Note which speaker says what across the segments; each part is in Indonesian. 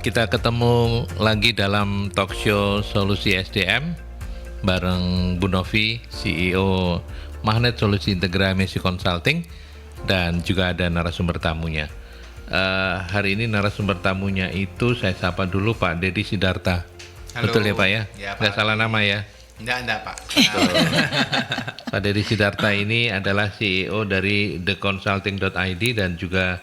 Speaker 1: kita ketemu lagi dalam talk show Solusi SDM bareng Bu Novi, CEO Magnet Solusi Integrasi Consulting, dan juga ada narasumber tamunya. Hari ini narasumber tamunya itu saya sapa dulu Pak Deddy Sidarta.
Speaker 2: Halo.
Speaker 1: Betul ya Pak ya?
Speaker 2: Ya,
Speaker 1: Nggak
Speaker 2: Pak.
Speaker 1: salah nama ya?
Speaker 2: Enggak Pak.
Speaker 1: Pak Deddy Sidarta ini adalah CEO dari theconsulting.id dan juga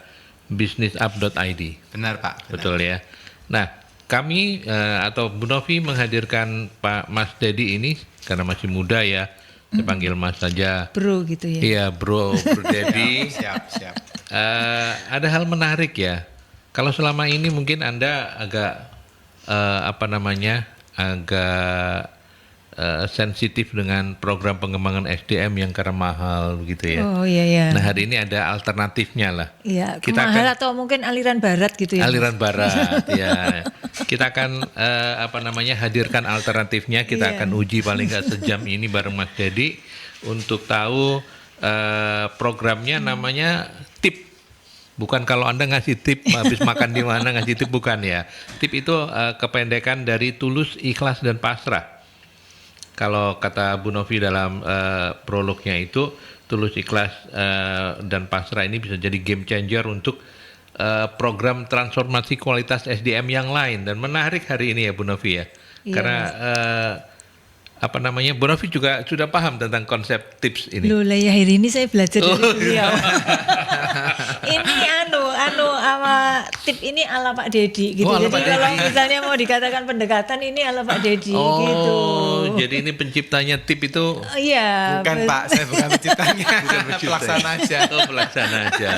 Speaker 1: businessup.id.
Speaker 2: Benar Pak. Benar.
Speaker 1: Betul ya. Nah, kami atau Bu Novi menghadirkan Pak Mas Deddy ini karena masih muda ya. Saya panggil Mas saja.
Speaker 3: Bro gitu ya.
Speaker 1: Iya, Bro Deddy.
Speaker 2: Siap.
Speaker 1: Ada hal menarik ya. Kalau selama ini mungkin Anda agak agak sensitif dengan program pengembangan SDM yang karena mahal begitu ya.
Speaker 3: Oh iya.
Speaker 1: Nah, hari ini ada alternatifnya lah.
Speaker 3: Iya,
Speaker 1: Kita
Speaker 3: mahal
Speaker 1: akan-
Speaker 3: atau mungkin aliran barat gitu ya.
Speaker 1: Aliran barat ya. Kita akan hadirkan alternatifnya. Kita
Speaker 3: Iya.
Speaker 1: akan uji paling nggak sejam ini bareng Mas Deddy untuk tahu programnya namanya tip. Bukan kalau Anda ngasih tip habis makan di mana ngasih tip, bukan ya. Tip itu kependekan dari tulus, ikhlas dan pasrah. Kalau kata Bu Novi dalam prolognya itu, tulus, ikhlas dan pasrah ini bisa jadi game changer untuk program transformasi kualitas SDM yang lain. Dan menarik hari ini ya Bu Novi ya.
Speaker 3: Iya,
Speaker 1: Karena Bu Novi juga sudah paham tentang konsep tips ini.
Speaker 3: Loh lah ya, hari ini saya belajar dari beliau. Ini tip ini ala Pak Deddy gitu.
Speaker 1: Oh, ala
Speaker 3: Jadi
Speaker 1: Pak
Speaker 3: kalau
Speaker 1: Deddy.
Speaker 3: misalnya mau dikatakan pendekatan ini ala Pak Deddy
Speaker 1: Oh,
Speaker 3: gitu.
Speaker 1: jadi ini penciptanya tip itu
Speaker 3: Oh, iya.
Speaker 2: Bukan Pak, saya bukan penciptanya.
Speaker 1: pencipta.
Speaker 2: Pelaksana aja.
Speaker 1: Oh, pelaksana aja.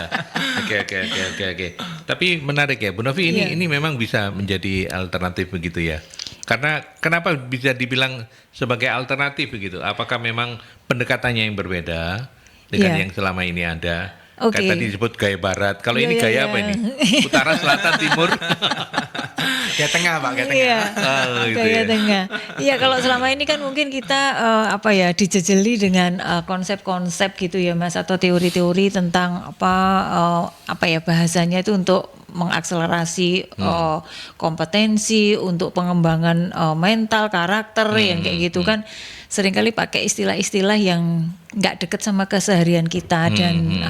Speaker 1: Oke. Tapi menarik ya, Bu Novi,
Speaker 3: Iya.
Speaker 1: ini memang bisa menjadi alternatif begitu ya. Karena kenapa bisa dibilang sebagai alternatif begitu? Apakah memang pendekatannya yang berbeda dengan
Speaker 3: Iya.
Speaker 1: yang selama ini ada?
Speaker 3: Oke.
Speaker 1: Kan tadi disebut gaya barat. Kalau
Speaker 3: Iya,
Speaker 1: ini
Speaker 3: iya,
Speaker 1: gaya
Speaker 3: iya.
Speaker 1: apa ini? Utara, selatan, timur.
Speaker 2: Kayak tengah Pak, kayak tengah.
Speaker 3: Iya,
Speaker 1: Oh, gitu
Speaker 3: gaya
Speaker 1: ya.
Speaker 3: tengah. Iya, kalau selama ini kan mungkin kita dijejeli dengan konsep-konsep gitu ya Mas, atau teori-teori tentang bahasanya itu untuk mengakselerasi kompetensi, untuk pengembangan mental, karakter yang kayak gitu kan. Seringkali pakai istilah-istilah yang nggak deket sama keseharian kita dan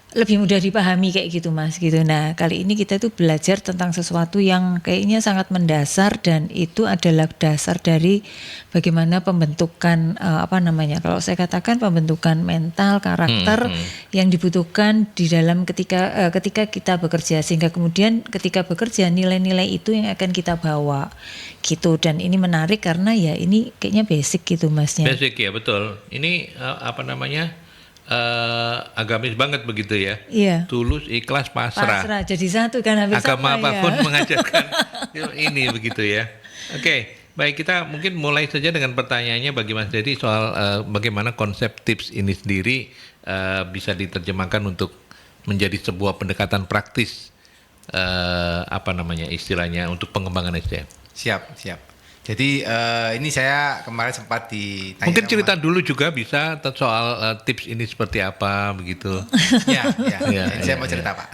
Speaker 3: lebih mudah dipahami kayak gitu Mas gitu. Nah, kali ini kita tuh belajar tentang sesuatu yang kayaknya sangat mendasar dan itu adalah dasar dari bagaimana pembentukan kalau saya katakan pembentukan mental, karakter yang dibutuhkan di dalam ketika kita bekerja, sehingga kemudian ketika bekerja nilai-nilai itu yang akan kita bawa gitu. Dan ini menarik karena ya ini kayaknya basic gitu Masnya.
Speaker 1: Basic ya, betul. Ini agamis banget begitu ya.
Speaker 3: Iya.
Speaker 1: Tulus, ikhlas, pasrah.
Speaker 3: Pasrah jadi satu kan, hampir
Speaker 1: Agama
Speaker 3: sama
Speaker 1: apapun
Speaker 3: ya.
Speaker 1: mengajarkan ini begitu ya. Oke, baik, kita mungkin mulai saja dengan pertanyaannya bagi Mas Deddy soal bagaimana konsep tips ini sendiri bisa diterjemahkan untuk menjadi sebuah pendekatan praktis istilahnya untuk pengembangan SDM.
Speaker 2: Siap. Jadi ini saya kemarin sempat ditanya.
Speaker 1: Mungkin
Speaker 2: sama-
Speaker 1: cerita dulu juga bisa soal tips ini seperti apa begitu.
Speaker 2: Ya.
Speaker 1: Iya,
Speaker 2: Saya mau
Speaker 1: iya.
Speaker 2: cerita Pak.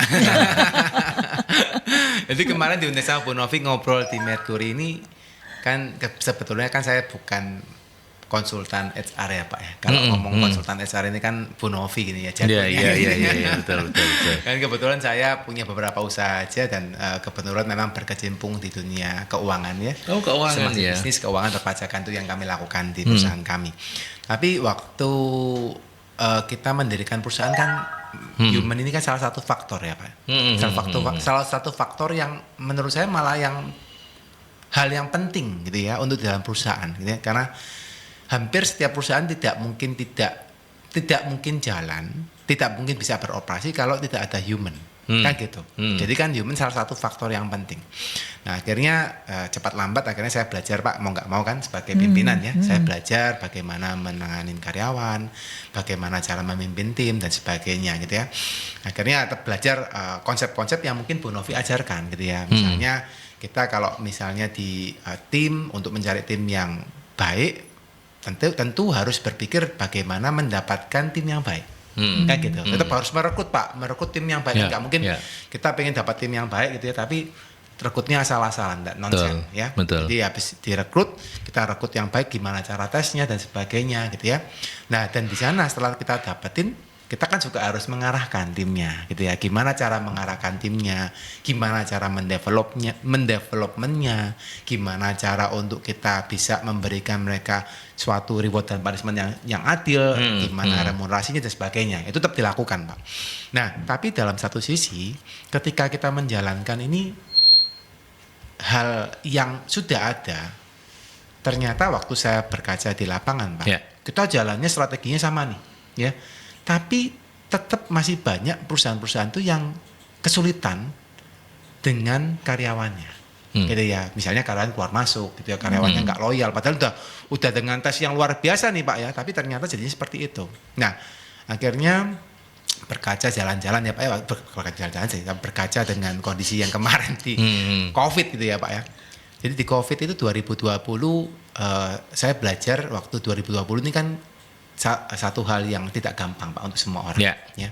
Speaker 2: Jadi kemarin diundang sama Bu Novi ngobrol di Mercury ini kan sebetulnya kan saya bukan konsultan HR ya Pak ya. Kalau ngomong konsultan HR ini kan Bu Novi gini ya.
Speaker 1: Iya, betul.
Speaker 2: Kan kebetulan saya punya beberapa usaha aja dan kebetulan memang berkecimpung di dunia keuangan ya.
Speaker 1: Oh, keuangan
Speaker 2: Seperti
Speaker 1: ya.
Speaker 2: bisnis keuangan perpajakan itu yang kami lakukan di perusahaan kami. Tapi waktu kita mendirikan perusahaan kan human ini kan salah satu faktor ya Pak. Salah satu faktor yang menurut saya malah hal yang penting gitu ya untuk dalam perusahaan gitu ya. Karena hampir setiap perusahaan tidak mungkin jalan, tidak mungkin bisa beroperasi kalau tidak ada human. Kan gitu. Jadi kan human salah satu faktor yang penting. Nah, akhirnya cepat lambat akhirnya saya belajar Pak, mau nggak mau kan sebagai pimpinan ya. Saya belajar bagaimana menangani karyawan, bagaimana cara memimpin tim dan sebagainya gitu ya. Akhirnya belajar konsep-konsep yang mungkin Bu Novi ajarkan gitu ya. Misalnya kita kalau misalnya di tim untuk mencari tim yang baik tentu harus berpikir bagaimana mendapatkan tim yang baik. Kan gitu. Tetap harus merekrut Pak, merekrut tim yang baik. Nggak mungkin kita pengen dapat tim yang baik gitu ya, tapi rekrutnya asal-asalan, enggak nonsen ya.
Speaker 1: betul.
Speaker 2: Jadi habis direkrut, kita rekrut yang baik, gimana cara tesnya dan sebagainya gitu ya. Nah, dan di sana setelah kita dapetin, kita kan juga harus mengarahkan timnya gitu ya. Gimana cara mengarahkan timnya, gimana cara mendevelopmentnya, gimana cara untuk kita bisa memberikan mereka suatu reward dan punishment yang adil, gimana remunerasinya dan sebagainya. Itu tetap dilakukan, Pak. Nah, tapi dalam satu sisi ketika kita menjalankan ini hal yang sudah ada, ternyata waktu saya berkaca di lapangan, Pak, kita jalannya strateginya sama nih, ya. Tapi tetap masih banyak perusahaan-perusahaan itu yang kesulitan dengan karyawannya, gitu ya. Misalnya karyawan keluar masuk, gitu ya, karyawannya nggak loyal, padahal udah dengan tes yang luar biasa nih Pak ya, tapi ternyata jadinya seperti itu. Nah, akhirnya berkaca jalan-jalan ya Pak ya, berkaca dengan kondisi yang kemarin di COVID gitu ya Pak ya. Jadi di COVID itu 2020 saya belajar waktu 2020 ini kan satu hal yang tidak gampang Pak untuk semua orang ya.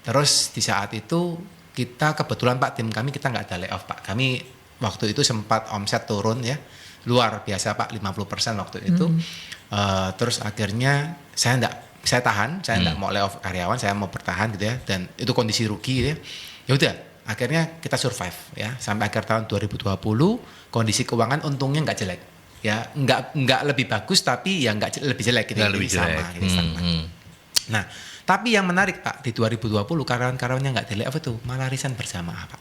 Speaker 2: Terus di saat itu kita kebetulan Pak, tim kami kita nggak ada layoff Pak. Kami waktu itu sempat omset turun ya, luar biasa Pak, 50% waktu itu. Terus akhirnya saya tahan, saya nggak mau layoff karyawan, saya mau bertahan gitu ya. Dan itu kondisi rugi ya. Ya udah, akhirnya kita survive ya sampai akhir tahun 2020. Kondisi keuangan untungnya nggak jelek. Ya nggak lebih bagus tapi ya nggak lebih jelek gitu, lebih sama gitu. Nah tapi yang menarik Pak, di 2020 karyawan-karyawan yang nggak di layoff itu malah resign berjamaah Pak.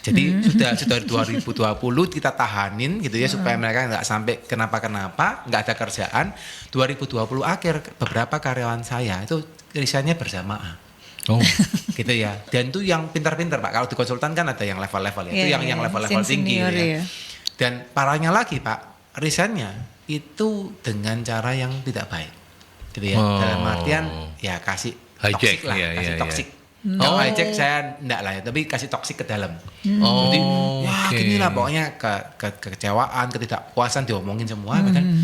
Speaker 2: Jadi sudah 2020 kita tahanin gitu ya supaya mereka nggak sampai kenapa-kenapa, nggak ada kerjaan. 2020 akhir beberapa karyawan saya itu resignnya berjamaah. Gitu ya. Dan itu yang pintar-pintar Pak. Kalau di konsultan kan ada yang level-level ya. Itu yang level-level tinggi gitu ya. Dan parahnya lagi Pak, resignnya itu dengan cara yang tidak baik, gitu ya. Dalam artian ya kasih toksik lah, kasih toksik. Hijack saya enggak lah ya, tapi kasih toksik ke dalam. Jadi wah gini lah pokoknya kekecewaan, ketidakpuasan diomongin semua. Padahal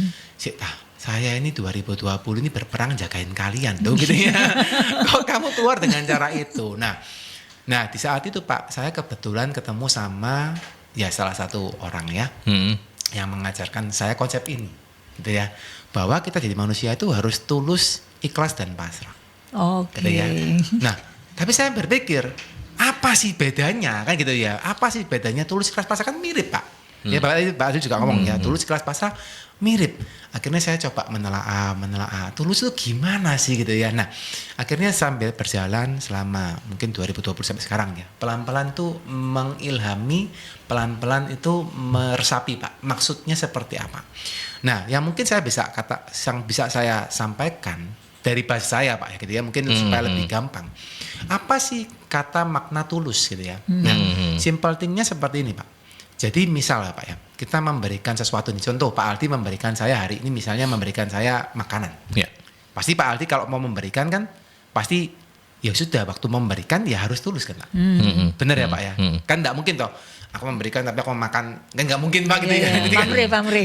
Speaker 2: saya ini 2020 ini berperang jagain kalian tuh gitu ya. Kok kamu keluar dengan cara itu? Nah di saat itu Pak, saya kebetulan ketemu sama ya salah satu orang ya yang mengajarkan saya konsep ini gitu ya, bahwa kita jadi manusia itu harus tulus, ikhlas dan pasrah. Gitu ya. Nah tapi saya berpikir apa sih bedanya kan gitu ya, apa sih bedanya tulus, ikhlas, pasrah, kan mirip Pak. Ya Pak Adil juga ngomong ya, tulus, ikhlas, pasrah mirip. Akhirnya saya coba menelaah tulus itu gimana sih gitu ya. Nah akhirnya sambil berjalan selama mungkin 2020 sampai sekarang ya, pelan-pelan tuh mengilhami, pelan-pelan itu meresapi Pak, maksudnya seperti apa. Nah yang mungkin saya bisa saya sampaikan dari bahasa saya Pak ya gitu ya, mungkin supaya lebih gampang. Apa sih kata makna tulus gitu ya. Nah simple thing-nya seperti ini Pak. Jadi misal Pak ya, kita memberikan sesuatu nih, contoh Pak Aldi memberikan saya hari ini misalnya memberikan saya makanan. Pasti Pak Aldi kalau mau memberikan kan pasti ya sudah waktu memberikan ya harus tulus kan Pak. Bener ya Pak ya. Kan enggak mungkin toh aku memberikan tapi aku makan, kan enggak mungkin Pak gitu ya.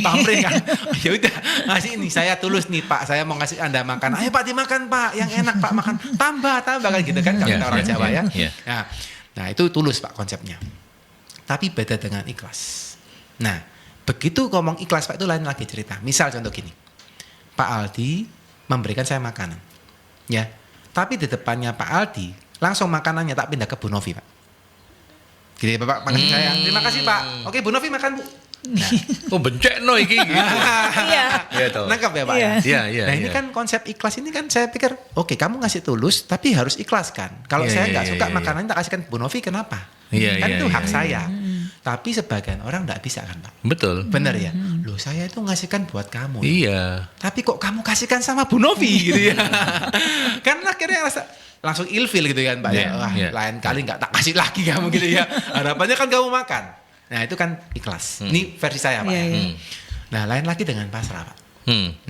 Speaker 2: Pamrih kan. Ya udah ngasih ini saya tulus nih Pak, saya mau ngasih Anda makan. Ayo Pak dimakan Pak, yang enak Pak makan. Tambah kan gitu kan kalau kita orang Jawa ya. Nah itu tulus Pak konsepnya. Tapi beda dengan ikhlas. Nah, begitu ngomong ikhlas Pak itu lain lagi cerita. Misal contoh gini, Pak Aldi memberikan saya makanan, ya. Tapi di depannya Pak Aldi langsung makanannya tak pindah ke Bu Novi Pak. Gini Bapak makan saya, terima kasih Pak. Oke Bu Novi makan Bu. Nah,
Speaker 1: bencek no iki gitu.
Speaker 2: Nangkap ya Pak?
Speaker 1: Iya.
Speaker 2: Nah ini kan konsep ikhlas ini kan saya pikir, oke kamu ngasih tulus tapi harus ikhlas kan. Kalau saya nggak suka makanannya tak kasihkan Bu Novi, kenapa? Kan itu hak saya. Tapi sebagian orang nggak bisa kan Pak?
Speaker 1: Betul.
Speaker 2: Benar ya? Loh saya itu ngasihkan buat kamu.
Speaker 1: Iya.
Speaker 2: Tapi kok kamu kasihkan sama Bu Novi gitu ya? Kan akhirnya langsung ilfil gitu kan Pak ya. Wah lain kali nggak tak kasih lagi kamu gitu ya. Harapannya kan kamu makan. Nah itu kan ikhlas. Ini versi saya Pak. Nah lain lagi dengan pasrah Pak.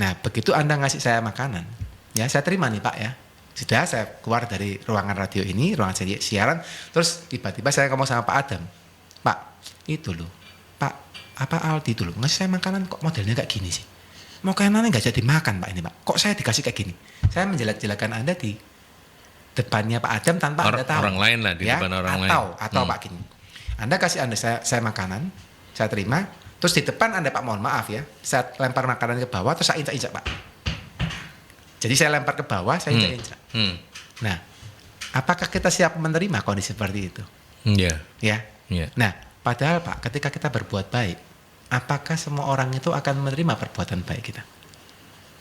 Speaker 2: Nah begitu Anda ngasih saya makanan, ya saya terima nih Pak ya. Sudah saya keluar dari ruangan radio ini, ruangan siaran, terus tiba-tiba saya ngomong sama Pak Adam, Pak itu loh, Pak apa Aldi itu loh ngasih saya makanan kok modelnya kayak gini sih. Makanannya nggak jadi makan Pak ini Pak. Kok saya dikasih kayak gini? Saya menjelek-jelekan Anda di depannya Pak Adam tanpa Anda tahu.
Speaker 1: Orang lain lah di depan orang lain.
Speaker 2: Atau Pak gini. Anda kasih saya makanan, saya terima, terus di depan Anda Pak mohon maaf ya, saya lempar makanan ke bawah terus saya injak-injak Pak. Jadi saya lempar ke bawah, saya injak-injak. Nah, apakah kita siap menerima kondisi seperti itu?
Speaker 1: Iya.
Speaker 2: Ya.
Speaker 1: Iya.
Speaker 2: Nah, padahal Pak, ketika kita berbuat baik, apakah semua orang itu akan menerima perbuatan baik kita?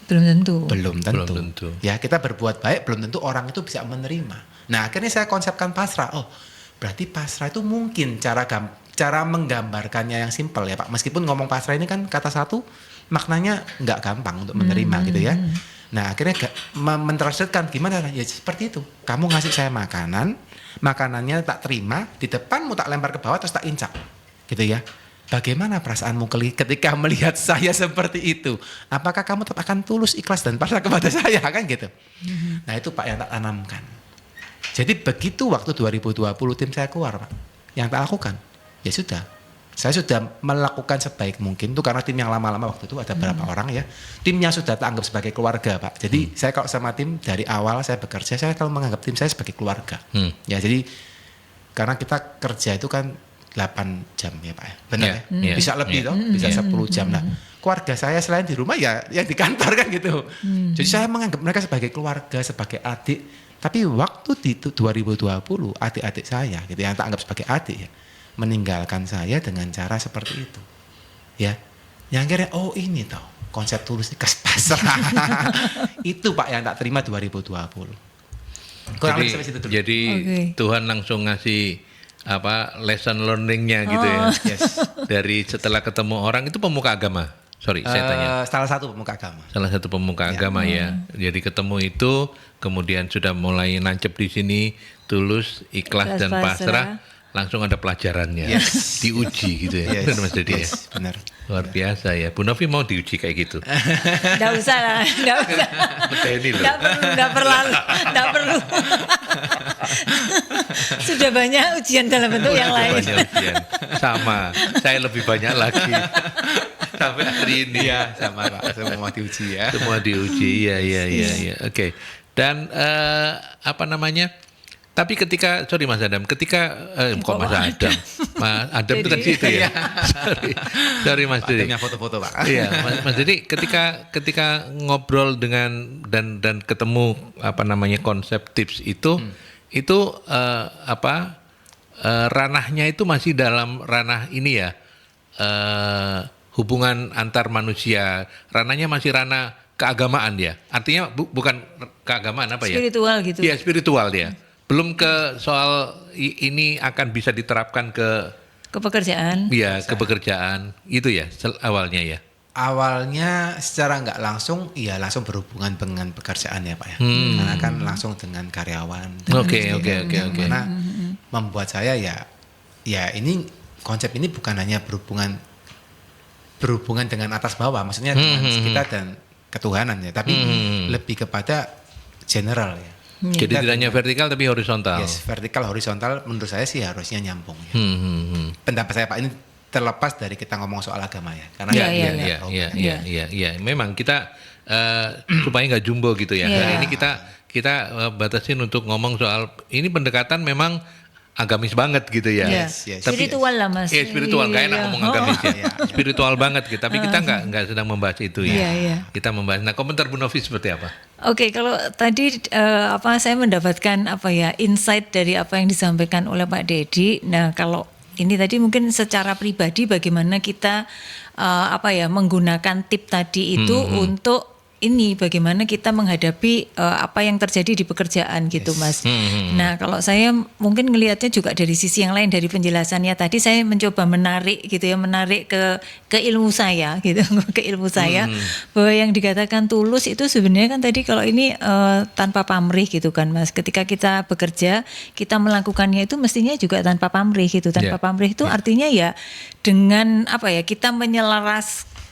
Speaker 3: Belum tentu.
Speaker 2: Belum tentu.
Speaker 1: Belum tentu.
Speaker 2: Ya, kita berbuat baik belum tentu orang itu bisa menerima. Nah, akhirnya saya konsepkan pasrah. Oh, berarti pasrah itu mungkin cara menggambarkannya yang simpel ya Pak. Meskipun ngomong pasrah ini kan kata satu maknanya nggak gampang untuk menerima gitu ya. Nah, akhirnya mentranslatekan gimana? Ya seperti itu. Kamu ngasih saya makanan, makanannya tak terima, di depanmu tak lempar ke bawah terus tak injak. Gitu ya. Bagaimana perasaanmu ketika melihat saya seperti itu? Apakah kamu tetap akan tulus, ikhlas dan pasrah kepada saya kan gitu? Nah itu Pak yang tak tanamkan. Jadi begitu waktu 2020 tim saya keluar Pak, yang tak lakukan, ya sudah. Saya sudah melakukan sebaik mungkin itu karena tim yang lama-lama waktu itu ada berapa orang ya. Timnya sudah tak anggap sebagai keluarga Pak. Jadi saya kalau sama tim dari awal saya bekerja, saya kalau menganggap tim saya sebagai keluarga. Ya jadi karena kita kerja itu kan 8 jam ya Pak ya. Benar ya? Bisa lebih toh, bisa 10 jam. Nah, keluarga saya selain di rumah ya yang di kantor kan gitu. Jadi saya menganggap mereka sebagai keluarga, sebagai adik. Tapi waktu di 2020 adik-adik saya gitu yang tak anggap sebagai adik ya, meninggalkan saya dengan cara seperti itu. Ya. Yang akhirnya oh ini toh konsep tulus ikhlas pasrah. Itu Pak yang tak terima 2020. Kurang lebih sampai situ dulu.
Speaker 1: Jadi Tuhan langsung ngasih lesson learning-nya gitu ya.
Speaker 2: Yes.
Speaker 1: Dari setelah ketemu orang itu pemuka agama. Sorry, saya tanya.
Speaker 2: Salah satu pemuka agama.
Speaker 1: Salah satu pemuka agama ya. Jadi ketemu itu kemudian sudah mulai nancep di sini tulus, ikhlas dan pasrah. Langsung ada pelajarannya. Diuji gitu ya. Benar Mas Dedi ya.
Speaker 2: Benar.
Speaker 1: Luar biasa ya. Bu Novi mau diuji kayak gitu.
Speaker 3: Nggak usah lah, nggak usah. Nggak perlu. Sudah banyak ujian dalam bentuk yang lain.
Speaker 1: Banyak ujian. Sama, saya lebih banyak lagi. Sampai hari ini
Speaker 2: ya sama Pak, semua diuji ya.
Speaker 1: Semua diuji, iya. Oke. Dan tapi ketika, sorry Mas Adam, ketika kok Mas Adam? Mas Adam itu kan situ ya. sorry Mas Dedi.
Speaker 2: Adanya foto-foto Pak.
Speaker 1: Iya, Mas Dedi, ketika ngobrol dengan dan ketemu konsep tips itu ranahnya itu masih dalam ranah ini ya, hubungan antar manusia, ranahnya masih ranah keagamaan ya. Artinya bukan keagamaan
Speaker 3: spiritual gitu.
Speaker 1: Iya, spiritual ya. Belum ke soal ini akan bisa diterapkan ke
Speaker 3: pekerjaan.
Speaker 1: Iya, ke pekerjaan. Itu ya awalnya ya.
Speaker 2: Awalnya secara nggak langsung, iya langsung berhubungan dengan pekerjaan ya Pak ya. Karena kan langsung dengan karyawan.
Speaker 1: Oke.
Speaker 2: Karena membuat saya ya ini konsep ini bukan hanya berhubungan dengan atas bawah, maksudnya dengan kita dan ketuhanan ya, tapi lebih kepada general ya.
Speaker 1: Jadi tidak hanya vertikal tapi horizontal.
Speaker 2: Yes, vertikal horizontal menurut saya sih harusnya nyambung ya. Pendapat saya Pak ini terlepas dari kita ngomong soal agama ya. Karena
Speaker 1: Iya. Memang kita supaya nggak jumbo gitu ya. Hari ini kita batasin untuk ngomong soal ini pendekatan memang agamis banget gitu ya.
Speaker 2: Yes.
Speaker 1: Tapi,
Speaker 3: spiritual lah Mas.
Speaker 1: Iya, spiritual, nggak enak ngomong agamis ya. Spiritual banget gitu. Tapi kita nggak sedang membahas itu ya.
Speaker 3: Iya.
Speaker 1: Kita membahas. Nah, komentar Bu Novi seperti apa?
Speaker 3: Oke, kalau tadi saya mendapatkan insight dari apa yang disampaikan oleh Pak Dedi. Nah, kalau ini tadi mungkin secara pribadi bagaimana kita menggunakan tip tadi itu untuk ini bagaimana kita menghadapi apa yang terjadi di pekerjaan gitu Mas. Nah kalau saya mungkin ngelihatnya juga dari sisi yang lain, dari penjelasannya tadi saya mencoba menarik ke ilmu saya gitu, ke ilmu saya bahwa yang dikatakan tulus itu sebenarnya kan tadi kalau ini tanpa pamrih gitu kan Mas. Ketika kita bekerja kita melakukannya itu mestinya juga tanpa pamrih gitu. Tanpa pamrih itu artinya ya dengan kita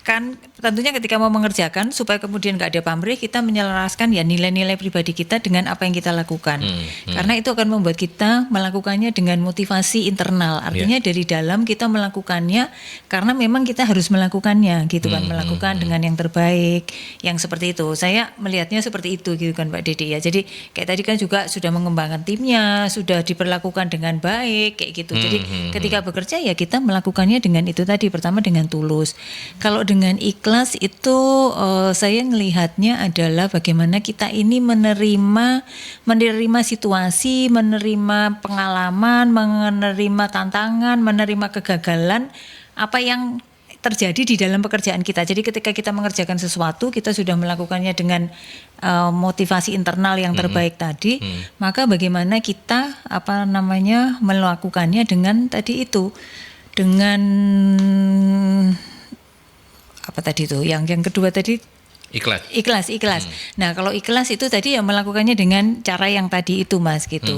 Speaker 3: kan tentunya ketika mau mengerjakan supaya kemudian nggak ada pamrih, kita menyelaraskan ya nilai-nilai pribadi kita dengan apa yang kita lakukan. Karena itu akan membuat kita melakukannya dengan motivasi internal. Artinya dari dalam kita melakukannya karena memang kita harus melakukannya gitu kan, melakukan dengan yang terbaik, yang seperti itu. Saya melihatnya seperti itu gitu kan Pak Dede ya. Jadi kayak tadi kan juga sudah mengembangkan timnya, sudah diperlakukan dengan baik kayak gitu. Jadi ketika bekerja ya kita melakukannya dengan itu tadi, pertama dengan tulus. Kalau dengan ikhlas itu saya melihatnya adalah bagaimana kita ini menerima situasi, menerima pengalaman, menerima tantangan, menerima kegagalan apa yang terjadi di dalam pekerjaan kita. Jadi ketika kita mengerjakan sesuatu, kita sudah melakukannya dengan motivasi internal yang terbaik tadi, maka bagaimana kita melakukannya dengan tadi itu, dengan apa tadi itu? Yang kedua tadi ikhlas. Nah, kalau ikhlas itu tadi ya melakukannya dengan cara yang tadi itu Mas gitu.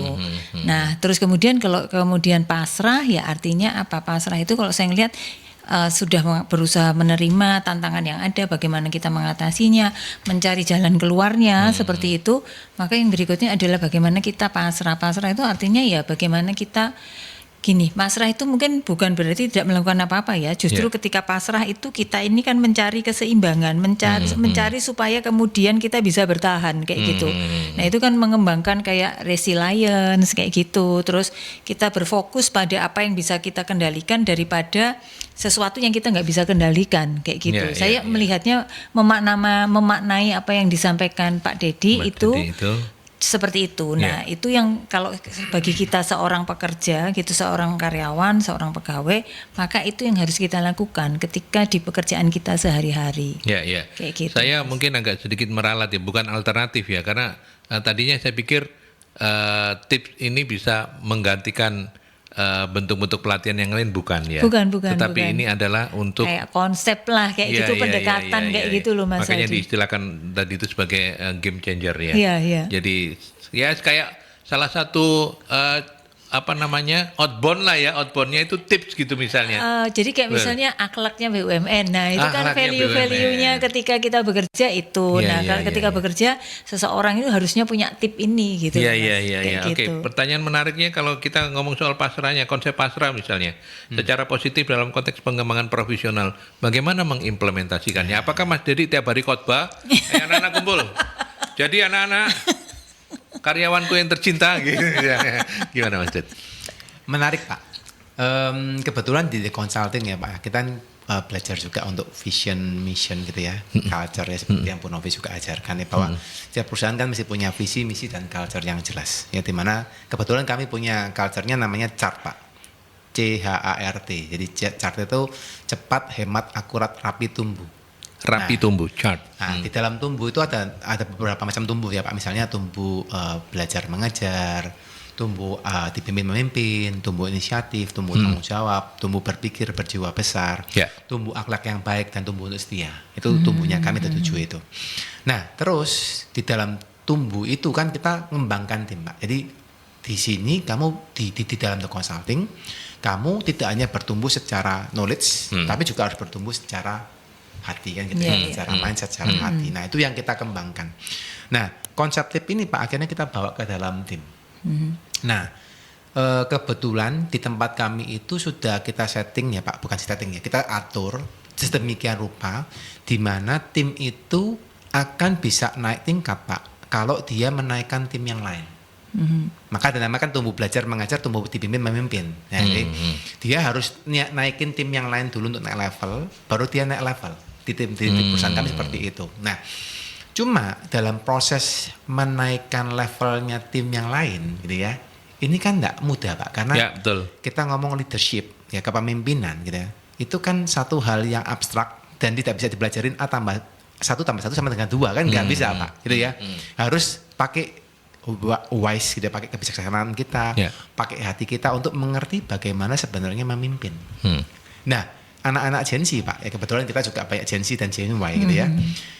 Speaker 3: Nah, terus kemudian kalau kemudian pasrah ya artinya apa? Pasrah itu kalau saya lihat sudah berusaha menerima tantangan yang ada, bagaimana kita mengatasinya, mencari jalan keluarnya seperti itu. Maka yang berikutnya adalah bagaimana kita pasrah. Pasrah itu artinya ya bagaimana kita gini, pasrah itu mungkin bukan berarti tidak melakukan apa-apa ya. Justru ketika pasrah itu kita ini kan mencari keseimbangan, mencari supaya kemudian kita bisa bertahan kayak gitu. Nah itu kan mengembangkan kayak resilience kayak gitu. Terus kita berfokus pada apa yang bisa kita kendalikan daripada sesuatu yang kita nggak bisa kendalikan kayak gitu. Saya melihatnya memaknai apa yang disampaikan Pak Dedi itu seperti itu. Nah, itu yang kalau bagi kita seorang pekerja gitu, seorang karyawan, seorang pegawai, maka itu yang harus kita lakukan ketika di pekerjaan kita sehari-hari. Kayak gitu.
Speaker 1: Saya mungkin agak sedikit meralat ya, bukan alternatif ya, karena tadinya saya pikir tips ini bisa menggantikan bentuk-bentuk pelatihan yang lain, bukan ya.
Speaker 3: Bukan.
Speaker 1: Tetapi ini adalah untuk
Speaker 3: kayak konsep lah kayak gitu, pendekatan kayak gitu loh Mas.
Speaker 1: Makanya
Speaker 3: Adi.
Speaker 1: diistilahkan tadi itu sebagai game changer ya.
Speaker 3: Iya.
Speaker 1: Jadi ya kayak salah satu outbound lah ya, outboundnya itu tips gitu misalnya.
Speaker 3: Jadi kayak misalnya akhlaknya BUMN, nah itu kan value-nya ketika kita bekerja itu. Ketika bekerja seseorang itu harusnya punya tip ini gitu.
Speaker 1: Iya. Oke, pertanyaan menariknya kalau kita ngomong soal pasrahnya, konsep pasrah misalnya, secara positif dalam konteks pengembangan profesional, bagaimana mengimplementasikannya? Apakah Mas Dedi tiap hari khotbah, anak-anak kumpul, jadi anak-anak karyawanku yang tercinta gitu. Gimana Mas Ded?
Speaker 2: Menarik Pak. Kebetulan di consulting ya Pak, kita belajar juga untuk vision, mission gitu ya, culture ya seperti yang Bu Novi juga ajarkan ya, bahwa setiap perusahaan kan mesti punya visi, misi dan culture yang jelas. Ya dimana kebetulan kami punya culture-nya namanya CHART Pak. CHART. Jadi CHART itu cepat, hemat, akurat, rapi, tumbuh.
Speaker 1: Tumbuh, chart.
Speaker 2: Nah, di dalam tumbuh itu ada beberapa macam tumbuh ya Pak. Misalnya tumbuh belajar mengajar, tumbuh dipimpin memimpin, tumbuh inisiatif, tumbuh tanggung jawab, tumbuh berpikir berjiwa besar, tumbuh akhlak yang baik dan tumbuh untuk setia. Itu tumbuhnya kami ada 7 itu. Nah, terus di dalam tumbuh itu kan kita mengembangkan tim Pak. Jadi di sini kamu di dalam the consulting, kamu tidak hanya bertumbuh secara knowledge, tapi juga harus bertumbuh secara hati kan gitu, secara mindset, secara hati. Nah itu yang kita kembangkan. Nah konsep tip ini Pak akhirnya kita bawa ke dalam tim. Nah kebetulan di tempat kami itu sudah kita setting ya Pak, bukan setting ya, kita atur sedemikian rupa di mana tim itu akan bisa naik tingkat Pak kalau dia menaikkan tim yang lain. Maka dinamakan tumbuh belajar mengajar, tumbuh dipimpin memimpin. Nah, jadi dia harus naikin tim yang lain dulu untuk naik level, baru dia naik level. Di perusahaan kami seperti itu. Nah, cuma dalam proses menaikkan levelnya tim yang lain, gitu ya, ini kan tidak mudah Pak, karena kita ngomong leadership, ya kepemimpinan, gitu ya, itu kan satu hal yang abstrak dan tidak bisa dipelajarin tambah 1 tambah 1 sama dengan 2 kan nggak bisa Pak, gitu ya, harus pakai wise, gitu, pakai kebijaksanaan kita, pakai hati kita untuk mengerti bagaimana sebenarnya memimpin. Nah. Anak-anak Gen Z Pak, ya kebetulan kita juga banyak Gen Z dan Gen Y gitu ya.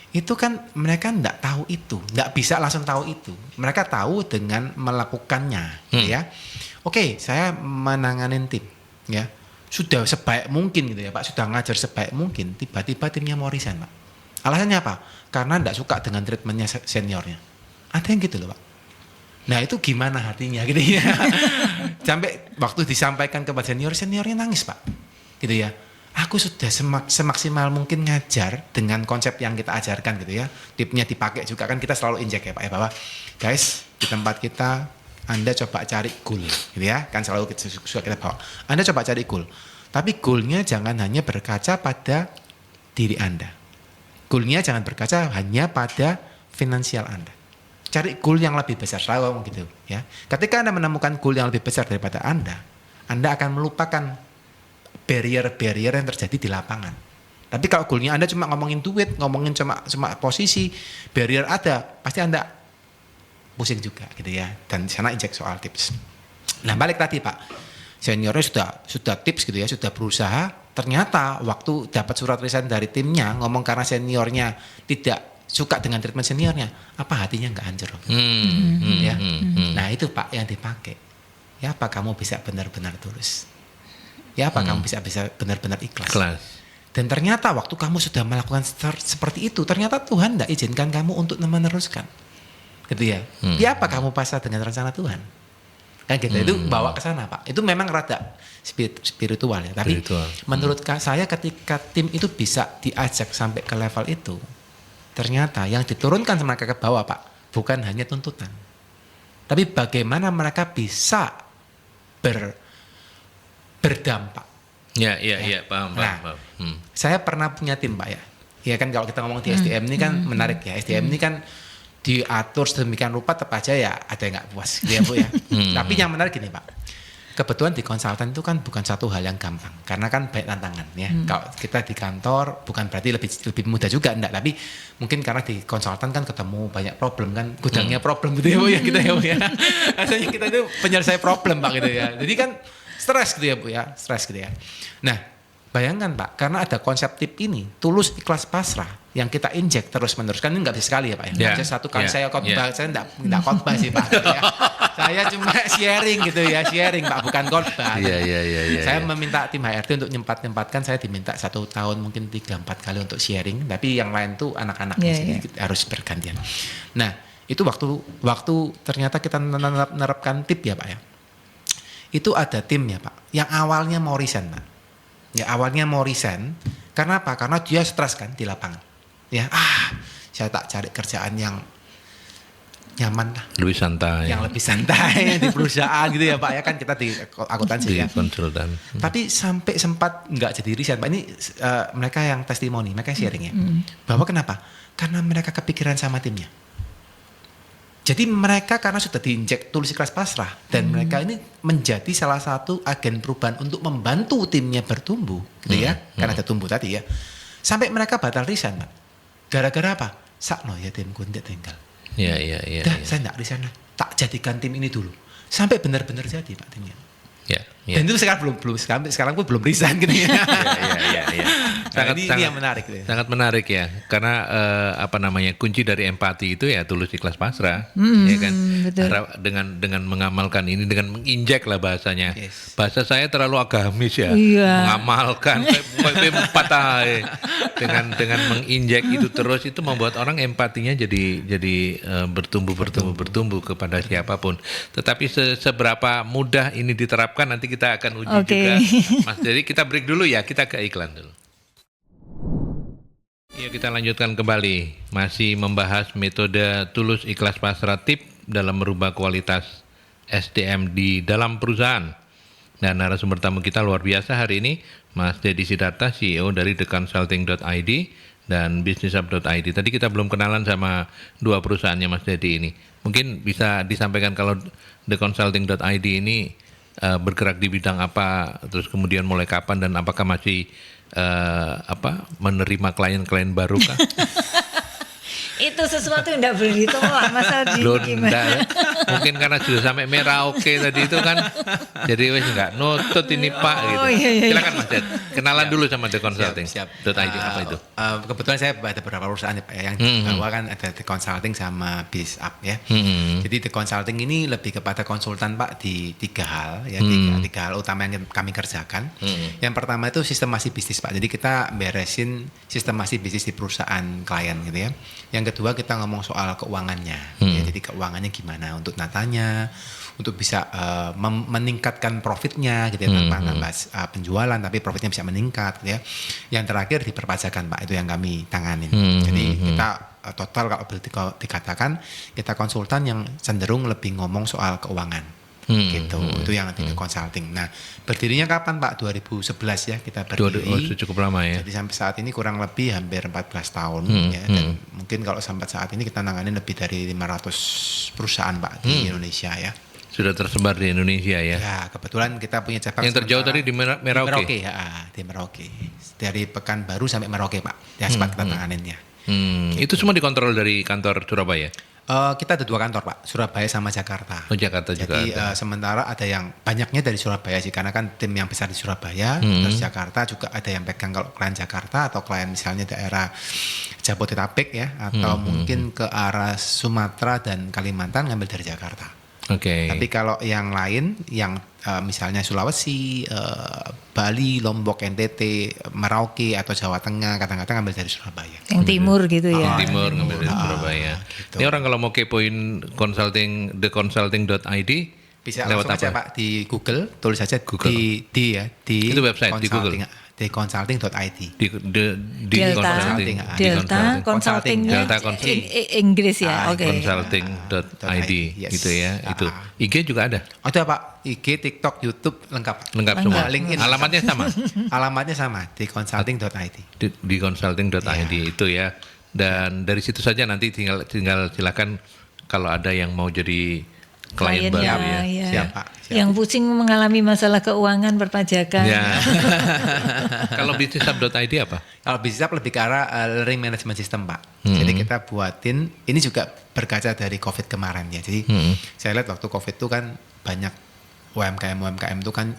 Speaker 2: Itu kan mereka enggak tahu itu, enggak bisa langsung tahu itu. Mereka tahu dengan melakukannya, gitu ya. Oke, saya menanganin tim, ya. sudah sebaik mungkin gitu ya Pak, sudah ngajar sebaik mungkin, tiba-tiba timnya mau resign Pak. Alasannya apa? Karena tidak suka dengan treatmentnya seniornya. Ada yang gitu loh Pak. Nah itu gimana hatinya gitu ya. Sampai waktu disampaikan kepada seniornya nangis Pak. Gitu ya. Aku sudah semaksimal mungkin ngajar dengan konsep yang kita ajarkan gitu ya. Tipnya dipakai juga kan kita selalu injek ya Pak ya, bahwa guys di tempat kita Anda coba cari goal gitu ya. Kan selalu suka kita bawa. Anda coba cari goal. Tapi goalnya jangan hanya berkaca pada diri Anda. Goalnya jangan berkaca hanya pada finansial Anda. Cari goal yang lebih besar, selalu ngomong gitu ya. Ketika Anda menemukan goal yang lebih besar daripada Anda akan melupakan barrier-barrier yang terjadi di lapangan. Tapi kalau goalnya Anda cuma ngomongin duit, ngomongin cuma posisi, barrier ada, pasti Anda pusing juga gitu ya. Dan di sana injek soal tips. Nah balik tadi Pak, seniornya sudah tips gitu ya, sudah berusaha. Ternyata waktu dapat surat resign dari timnya, ngomong karena seniornya tidak suka dengan treatment seniornya, apa hatinya nggak hancur? Ya. Nah itu Pak yang dipakai. Ya apa kamu bisa benar-benar tulus? Ya apa kamu bisa benar-benar ikhlas? Dan ternyata waktu kamu sudah melakukan seperti itu, ternyata Tuhan tidak izinkan kamu untuk meneruskan, gitu ya. Ya apa kamu pasrah dengan rencana Tuhan? Kan gitu. Itu bawa ke sana Pak. Itu memang rada spiritual ya. Tapi menurut saya ketika tim itu bisa diajak sampai ke level itu, ternyata yang diturunkan mereka ke bawah Pak, bukan hanya tuntutan, tapi bagaimana mereka bisa berdampak.
Speaker 1: Ya, paham.
Speaker 2: Saya pernah punya tim Pak ya. Ya kan kalau kita ngomong di SDM ini kan menarik ya. SDM ini kan diatur sedemikian rupa, tetap aja ya ada yang nggak puas, gitu ya Bu ya. Tapi yang menarik gini Pak, kebetulan di konsultan itu kan bukan satu hal yang gampang, karena kan banyak tantangan ya. Kalau kita di kantor bukan berarti lebih mudah juga, enggak. Tapi mungkin karena di konsultan kan ketemu banyak problem kan, gudangnya problem gitu ya Bu ya, kita ya Bu ya. Rasanya kita itu penyelesai problem Pak gitu ya. Jadi kan stres gitu ya Bu ya, stres gitu ya. Nah, bayangkan Pak, karena ada konsep tip ini, tulus ikhlas pasrah yang kita injek terus-menerus, kan ini nggak bisa sekali ya Pak ya. Satu kali saya khotbah, saya enggak khotbah sih Pak. Ya. Saya cuma sharing gitu ya, sharing Pak, bukan khotbah. Saya meminta tim HRD untuk nyempat-nyempatkan, saya diminta 1 tahun mungkin 3-4 kali untuk sharing, tapi yang lain tuh anak-anaknya harus bergantian. Nah, itu waktu ternyata kita menerapkan tip ya Pak ya. Itu ada timnya Pak, yang awalnya mau resign Pak. Ya awalnya mau resign, karena apa? Karena dia stres kan di lapangan. Ya, saya tak cari kerjaan yang nyaman lah.
Speaker 1: Lebih santai.
Speaker 2: Yang lebih santai di perusahaan gitu ya Pak ya, kan kita di akuntansi ya.
Speaker 1: Konsultan.
Speaker 2: Tapi sampai sempat nggak jadi resign Pak. Ini mereka yang testimoni, mereka sharing ya. Bahwa kenapa? Karena mereka kepikiran sama timnya. Jadi mereka karena sudah diinjek tulus ikhlas pasrah, dan mereka ini menjadi salah satu agen perubahan untuk membantu timnya bertumbuh, gitu ya, karena ada tumbuh tadi ya. Sampai mereka batal resign Pak. Gara-gara apa? Sakno ya timku tidak tinggal.
Speaker 1: Iya.
Speaker 2: Saya tidak resign, tak jadikan tim ini dulu. Sampai benar-benar jadi Pak timnya.
Speaker 1: Ya.
Speaker 2: Dan itu sekarang sekarang pun belum resign gitu ya.
Speaker 1: Iya.
Speaker 2: Ini yang menarik ya.
Speaker 1: Sangat menarik ya, karena kunci dari empati itu ya tulus ikhlas pasrah, ya kan.
Speaker 3: Betul.
Speaker 1: Dengan mengamalkan ini, dengan menginjek lah bahasanya.
Speaker 2: Yes.
Speaker 1: Bahasa saya terlalu agamis ya.
Speaker 3: Iya.
Speaker 1: Mengamalkan P4 dengan menginjek itu terus, itu membuat orang empatinya jadi bertumbuh kepada siapapun. Tetapi seberapa mudah ini diterapkan nanti kita akan uji juga, Mas. Jadi kita break dulu ya, kita ke iklan dulu. Ya, kita lanjutkan kembali, masih membahas metode tulus ikhlas pasrah tip dalam merubah kualitas SDM di dalam perusahaan. Dan narasumber tamu kita luar biasa hari ini, Mas Dedi Sidarta, CEO dari theconsulting.id dan businesshub.id. Tadi kita belum kenalan sama dua perusahaannya Mas Dedi ini. Mungkin bisa disampaikan kalau theconsulting.id ini bergerak di bidang apa, terus kemudian mulai kapan, dan apakah masih menerima klien-klien baru kah?
Speaker 3: Itu sesuatu yang tidak boleh ditolak Mas Aldi.
Speaker 1: Loh,
Speaker 3: Gimana?
Speaker 1: enggak. Mungkin karena sudah sampai Merauke tadi itu kan, jadi wes nggak nutut ini Pak gitu.
Speaker 3: Iya.
Speaker 1: Silakan Mas Ded, kenalan dulu sama The Consulting.
Speaker 2: Siap.
Speaker 1: .id apa itu?
Speaker 2: Kebetulan saya ada beberapa perusahaan ya Pak ya, yang di bawah kan ada The Consulting sama BizUp ya. Jadi The Consulting ini lebih kepada konsultan Pak di 3 hal ya, tiga hal utama yang kami kerjakan. Yang pertama itu sistemasi bisnis Pak. Jadi kita beresin sistemasi bisnis di perusahaan klien gitu ya. Yang kedua kita ngomong soal keuangannya. Ya, jadi keuangannya gimana untuk natanya, untuk bisa meningkatkan profitnya gitu ya, tanpa nambah penjualan tapi profitnya bisa meningkat gitu ya. Yang terakhir di perpajakan Pak, itu yang kami tanganin. Jadi kita total kalau boleh dikatakan kita konsultan yang cenderung lebih ngomong soal keuangan. Gitu. Itu yang di consulting. Nah, berdirinya kapan Pak? 2011 ya kita berdiri.
Speaker 1: Cukup lama ya.
Speaker 2: Jadi sampai saat ini kurang lebih hampir 14 tahun ya, dan mungkin kalau sampai saat ini kita nanganin lebih dari 500 perusahaan Pak di Indonesia ya.
Speaker 1: Sudah tersebar di Indonesia ya.
Speaker 2: Ya, kebetulan kita punya cabang
Speaker 1: Yang terjauh tadi di Merauke.
Speaker 2: Merauke ya, di Merauke. Dari Pekanbaru sampai Merauke Pak. Ya, sempat kita tanganin ya.
Speaker 1: Itu semua dikontrol dari kantor Surabaya.
Speaker 2: Kita ada 2 kantor Pak, Surabaya sama Jakarta.
Speaker 1: Oh, Jakarta juga.
Speaker 2: Jadi sementara ada yang banyaknya dari Surabaya sih, karena kan tim yang besar di Surabaya. Terus Jakarta juga ada yang pegang kalau klien Jakarta atau klien misalnya daerah Jabodetabek ya, atau mungkin ke arah Sumatera dan Kalimantan ngambil dari Jakarta.
Speaker 1: Oke.
Speaker 2: Tapi kalau yang lain, yang misalnya Sulawesi, Bali, Lombok, NTT, Merauke atau Jawa Tengah, kadang-kadang ngambil dari Surabaya.
Speaker 3: Yang timur gitu ya.
Speaker 1: Timur ngambil dari Surabaya.
Speaker 2: Gitu.
Speaker 1: Ini orang kalau mau kepoin consulting, theconsulting.id
Speaker 2: Bisa
Speaker 1: lewat
Speaker 2: langsung aja
Speaker 1: apa?
Speaker 2: Pak di Google, tulis aja
Speaker 1: Google.
Speaker 2: di
Speaker 1: Itu website di Google.
Speaker 2: di consulting.id.
Speaker 1: Di
Speaker 3: Delta
Speaker 1: consulting.
Speaker 3: Delta Consultingnya
Speaker 1: Delta Consulting.
Speaker 3: Inggris ya. Oke.
Speaker 1: Consulting.id
Speaker 2: Yes.
Speaker 1: gitu ya. Itu IG juga ada.
Speaker 2: Ada Pak, IG, TikTok, YouTube lengkap.
Speaker 1: Lengkap semua.
Speaker 2: LinkedIn.
Speaker 1: Alamatnya sama.
Speaker 2: Alamatnya sama di consulting.id.
Speaker 1: Di consulting.id itu ya. Dan dari situ saja nanti tinggal silakan kalau ada yang mau jadi klien baru ya.
Speaker 2: Siap, Pak. Siap.
Speaker 3: Yang pusing mengalami masalah keuangan perpajakan.
Speaker 1: Ya. Kalau bisnisup.id apa?
Speaker 2: Kalau BizUp lebih ke arah learning management system Pak. Jadi kita buatin, ini juga berkaca dari COVID kemarin ya. Jadi saya lihat waktu COVID itu kan banyak UMKM itu kan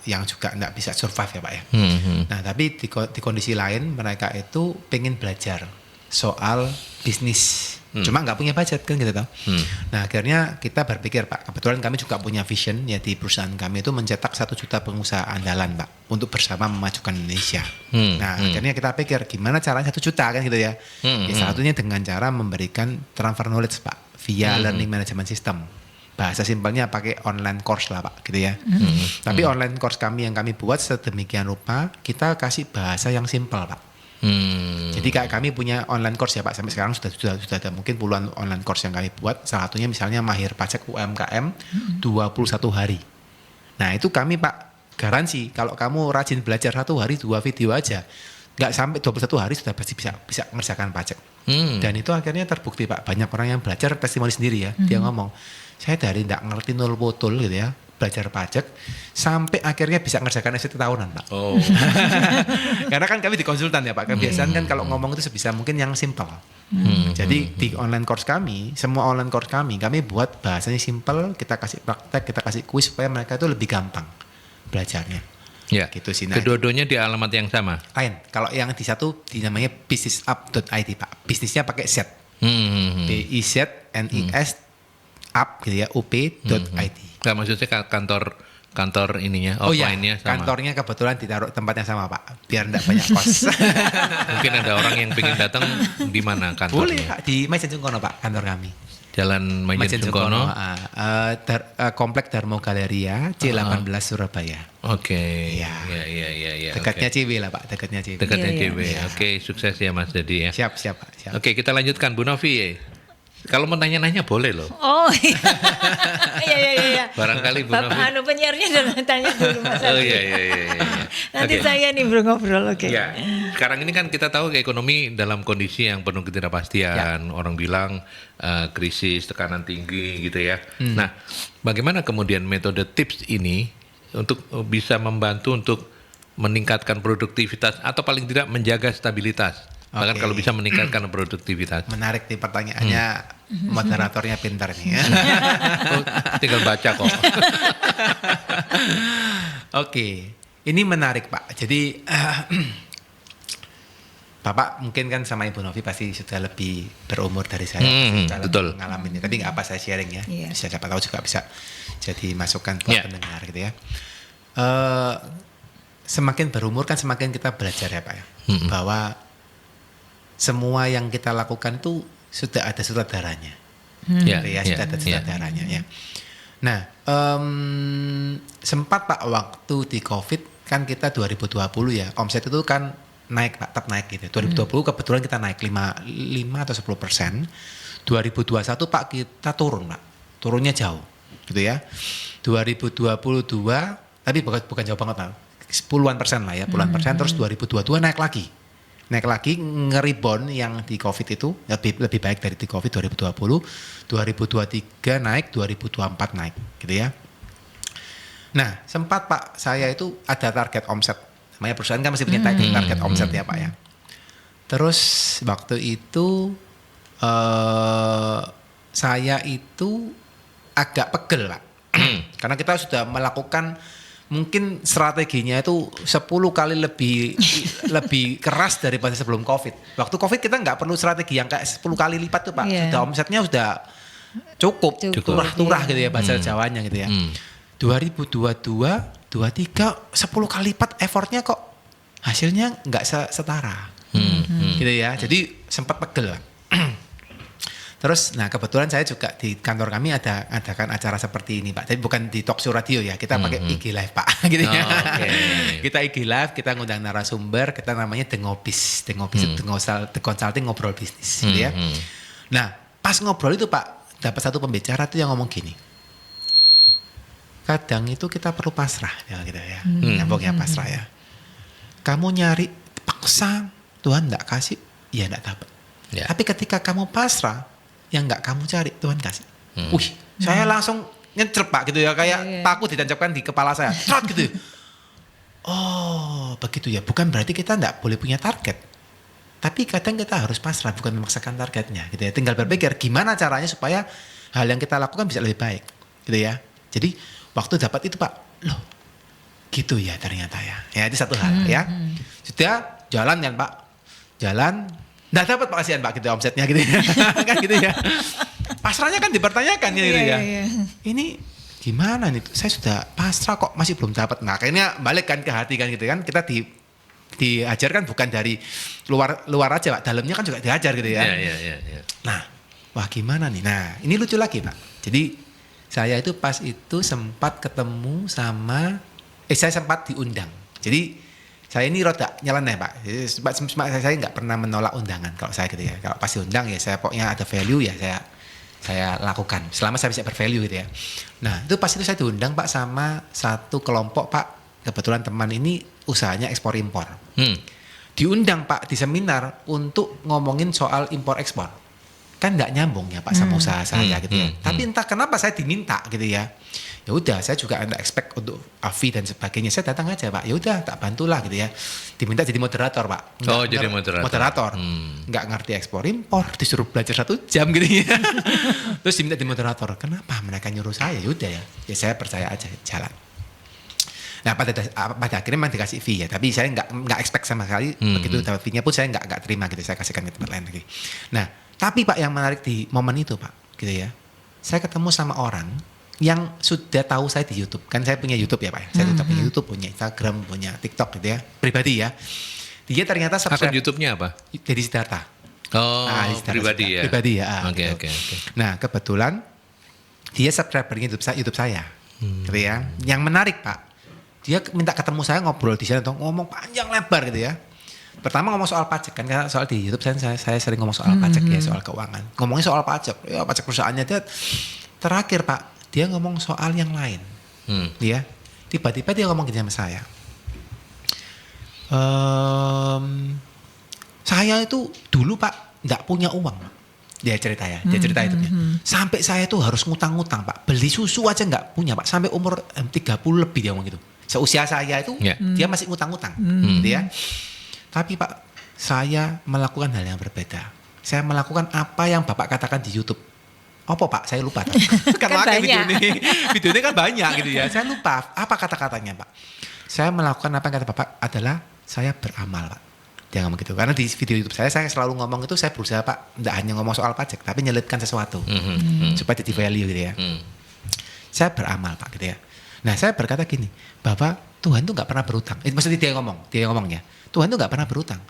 Speaker 2: yang juga nggak bisa survive ya Pak ya. Nah tapi di kondisi lain mereka itu pengen belajar soal bisnis. Cuma nggak punya budget kan gitu tau. Nah akhirnya kita berpikir Pak, kebetulan kami juga punya vision ya di perusahaan kami itu mencetak 1 juta pengusaha andalan Pak untuk bersama memajukan Indonesia. Nah akhirnya kita pikir gimana caranya 1 juta kan gitu ya. Ya salah satunya dengan cara memberikan transfer knowledge Pak via learning management system. Bahasa simpelnya pakai online course lah Pak gitu ya. Tapi online course kami yang kami buat sedemikian rupa kita kasih bahasa yang simpel Pak. Jadi kayak kami punya online course ya Pak, sampai sekarang sudah ada mungkin puluhan online course yang kami buat. Salah satunya misalnya Mahir Pajak UMKM 21 hari. Nah itu kami Pak garansi kalau kamu rajin belajar 1 hari 2 video aja, nggak sampai 21 hari sudah pasti bisa mengerjakan pajak. Dan itu akhirnya terbukti Pak, banyak orang yang belajar testimoni sendiri ya. Dia ngomong, saya dari nggak ngerti nol botol gitu ya, belajar pajak sampai akhirnya bisa ngerjakan SPT tahunan Pak.
Speaker 1: Oh.
Speaker 2: Karena kan kami di konsultan ya Pak, kebiasaan kan kalau ngomong itu sebisa mungkin yang simple. Jadi di online course kami, semua online course kami buat bahasanya simple, kita kasih praktek, kita kasih kuis supaya mereka itu lebih gampang belajarnya.
Speaker 1: Ya.
Speaker 2: Gitu sih. Nah,
Speaker 1: kedua-duanya di alamat yang sama.
Speaker 2: lain. Kalau yang di satu dinamanya bisnisup.id Pak. Bisnisnya pakai Z. BIZNIS up gitu ya, up.id.
Speaker 1: Nggak, maksudnya kantor ininya,
Speaker 2: Oh iya,
Speaker 1: offline-nya sama.
Speaker 2: kantornya kebetulan ditaruh tempatnya sama Pak, biar enggak banyak kos.
Speaker 1: Mungkin ada orang yang pengen datang di mana kantornya?
Speaker 2: Boleh Pak, di Maijen Sungkono Pak, kantor kami.
Speaker 1: Jalan Maijen Sungkono.
Speaker 2: Komplek Darmo Galeria, C18 Surabaya.
Speaker 1: Oke.
Speaker 2: Iya.
Speaker 1: Ya.
Speaker 2: Dekatnya
Speaker 1: oke.
Speaker 2: CW lah Pak, dekatnya CW.
Speaker 1: Dekatnya
Speaker 3: Iya,
Speaker 1: CW. Oke, sukses ya Mas Dedi ya.
Speaker 2: Siap Pak, siap.
Speaker 1: Oke, kita lanjutkan Bu Novi. Kalau mau tanya-nanya boleh loh.
Speaker 3: Oh iya.
Speaker 1: Barangkali Bu
Speaker 3: Bapak
Speaker 1: Novi.
Speaker 3: penyarnya udah tanya dulu Mas
Speaker 1: Oh
Speaker 3: Aldi.
Speaker 1: iya.
Speaker 3: Nanti
Speaker 1: Oke.
Speaker 3: saya nih ngobrol, oke.
Speaker 1: Ya, sekarang ini kan kita tahu ekonomi dalam kondisi yang penuh ketidakpastian. Orang bilang krisis, tekanan tinggi gitu ya. Nah, bagaimana kemudian metode tips ini untuk bisa membantu untuk meningkatkan produktivitas atau paling tidak menjaga stabilitas Bahkan
Speaker 2: Oke.
Speaker 1: kalau bisa meningkatkan produktivitas.
Speaker 2: Menarik nih pertanyaannya, moderatornya pintar nih ya.
Speaker 1: Oh, tinggal baca kok.
Speaker 2: Oke, ini menarik Pak. Jadi Bapak mungkin kan sama Ibu Novi pasti sudah lebih berumur dari saya, dalam
Speaker 1: betul.
Speaker 2: mengalaminya. Tapi nggak apa saya sharing ya.
Speaker 3: Iya.
Speaker 2: Siapa tahu juga bisa jadi masukan buat
Speaker 1: Iya.
Speaker 2: pendengar gitu ya. Semakin berumur kan semakin kita belajar ya Pak ya, bahwa semua yang kita lakukan itu sudah ada sutradaranya.
Speaker 1: Ya,
Speaker 2: Gitu ya,
Speaker 1: ya,
Speaker 2: sudah ada
Speaker 1: ya.
Speaker 2: sutradaranya ya. Nah, sempat Pak waktu di COVID kan kita 2020 ya, omset itu kan naik Pak, tetap naik gitu. 2020 kebetulan kita naik 5 atau 10%. 2021 Pak kita turun Pak, turunnya jauh gitu ya. 2022 tapi bukan jauh banget Pak, 10-an persen lah ya, puluhan persen. Terus 2022 naik lagi nge-rebound yang di COVID itu lebih baik dari di COVID 2020, 2023 naik, 2024 naik gitu ya. Nah sempat Pak saya itu ada target omset, namanya perusahaan kan masih punya target omset ya Pak ya. Terus waktu itu saya itu agak pegel Pak, karena kita sudah melakukan mungkin strateginya itu 10 kali lebih keras daripada sebelum COVID. Waktu COVID kita nggak perlu strategi yang kayak 10 kali lipat tuh Pak.
Speaker 3: Iya.
Speaker 2: Sudah omsetnya sudah cukup. Turah-turah gitu ya bahasa Jawanya gitu ya. 2022, 23 10 kali lipat effortnya kok hasilnya nggak setara. Gitu ya. Jadi sempat pegel lah. Terus, nah kebetulan saya juga di kantor kami adakan acara seperti ini Pak. Tapi bukan di talk show radio ya, kita pakai IG Live Pak. Gitu ya.
Speaker 1: Okay.
Speaker 2: Kita IG Live, kita ngundang narasumber, kita namanya The Ngobis The Consulting Ngobrol Bisnis. Gitu ya. Nah, pas ngobrol itu Pak, dapat satu pembicara tuh yang ngomong gini. Kadang itu kita perlu pasrah ya gitu ya. Nyambungnya pasrah ya. Kamu nyari paksa, Tuhan enggak kasih, ya enggak dapat.
Speaker 1: Ya.
Speaker 2: Tapi ketika kamu pasrah, yang nggak kamu cari Tuhan kasih. Wih, saya langsung ngecerp Pak gitu ya, kayak paku ditancapkan di kepala saya, trot gitu. Oh, begitu ya. Bukan berarti kita nggak boleh punya target, tapi kadang kita harus pasrah, bukan memaksakan targetnya, gitu ya. Tinggal berpikir gimana caranya supaya hal yang kita lakukan bisa lebih baik, gitu ya. Jadi waktu dapat itu Pak, loh, gitu ya ternyata ya. Ya itu satu hal ya. Sudah jalan kan Pak, jalan. Nggak dapat Pak kasihan Pak gitu omsetnya gitu ya. Kan gitu ya. Pasrahnya kan dipertanyakan gitu ya. Ini gimana nih? Saya sudah pasrah kok masih belum dapat. Nah akhirnya balik kan ke hati kan gitu kan. Kita diajarkan bukan dari luar aja Pak. Dalamnya kan juga diajar gitu ya.
Speaker 1: Iya.
Speaker 2: Nah, wah gimana nih? Nah ini lucu lagi Pak. Jadi saya itu pas itu sempat ketemu sama, saya sempat diundang. Jadi saya ini roda nyeleneh Pak. Jadi, saya nggak pernah menolak undangan kalau saya gitu ya. Kalau pasti undang ya saya pokoknya ada value ya saya lakukan. Selama saya bisa bervalue gitu ya. Nah itu pas itu saya diundang Pak sama satu kelompok Pak. Kebetulan teman ini usahanya ekspor impor. Diundang Pak di seminar untuk ngomongin soal impor ekspor. Kan nggak nyambung ya Pak sama usaha saya gitu ya. Tapi entah kenapa saya diminta gitu ya. Ya udah saya juga ada expect untuk fee dan sebagainya, saya datang aja Pak, ya udah tak bantulah gitu ya, diminta jadi moderator Pak.
Speaker 1: Jadi moderator.
Speaker 2: Nggak ngerti ekspor impor, disuruh belajar 1 jam gitu ya. Terus diminta jadi moderator, kenapa mereka nyuruh saya? Ya udah ya saya percaya aja jalan. Nah pada akhirnya memang dikasih fee ya, tapi saya nggak expect sama sekali. Begitu dapat fee-nya pun saya nggak terima gitu, saya kasihkan ke tempat lain lagi. Nah tapi Pak yang menarik di momen itu Pak gitu ya, saya ketemu sama orang yang sudah tahu saya di YouTube. Kan saya punya YouTube ya Pak ya. Saya tetap punya YouTube, punya Instagram, punya TikTok gitu ya. Pribadi ya. Dia ternyata
Speaker 1: Akun YouTube-nya apa?
Speaker 2: Dedi Siddhartha.
Speaker 1: Oh,
Speaker 2: Pribadi ya.
Speaker 1: Oke.
Speaker 2: Nah, kebetulan dia subscribernya YouTube saya. Gitu ya. Yang menarik Pak, dia minta ketemu saya ngobrol di sana, ngomong panjang lebar gitu ya. Pertama ngomong soal pajak kan, karena soal di YouTube saya sering ngomong soal pajak ya, soal keuangan. Ngomongin soal pajak, ya pajak perusahaannya. Dia terakhir Pak, dia ngomong soal yang lain, ya. Tiba-tiba dia ngomong gini sama saya. Saya itu dulu Pak nggak punya uang. Dia cerita itu. Sampai saya tuh harus ngutang-ngutang Pak. Beli susu aja nggak punya Pak. Sampai umur 30 lebih dia ngomong gitu. Seusia saya itu dia masih ngutang-ngutang, gitu ya. Tapi Pak, saya melakukan hal yang berbeda. Saya melakukan apa yang Bapak katakan di YouTube. Apa Pak? Saya lupa. Karena
Speaker 3: Kan
Speaker 2: video
Speaker 3: banyak.
Speaker 2: video ini kan banyak gitu ya. Saya lupa apa kata-katanya Pak. Saya melakukan apa yang kata Bapak adalah saya beramal Pak. Dia ngomong gitu. Karena di video YouTube saya selalu ngomong itu saya berusaha Pak. Tidak hanya ngomong soal pajak tapi nyelipkan sesuatu. Supaya jadi value gitu ya. Saya beramal Pak gitu ya. Nah saya berkata gini. Bahwa Tuhan tuh gak pernah berutang. Maksudnya dia ngomongnya. Tuhan tuh gak pernah berutang.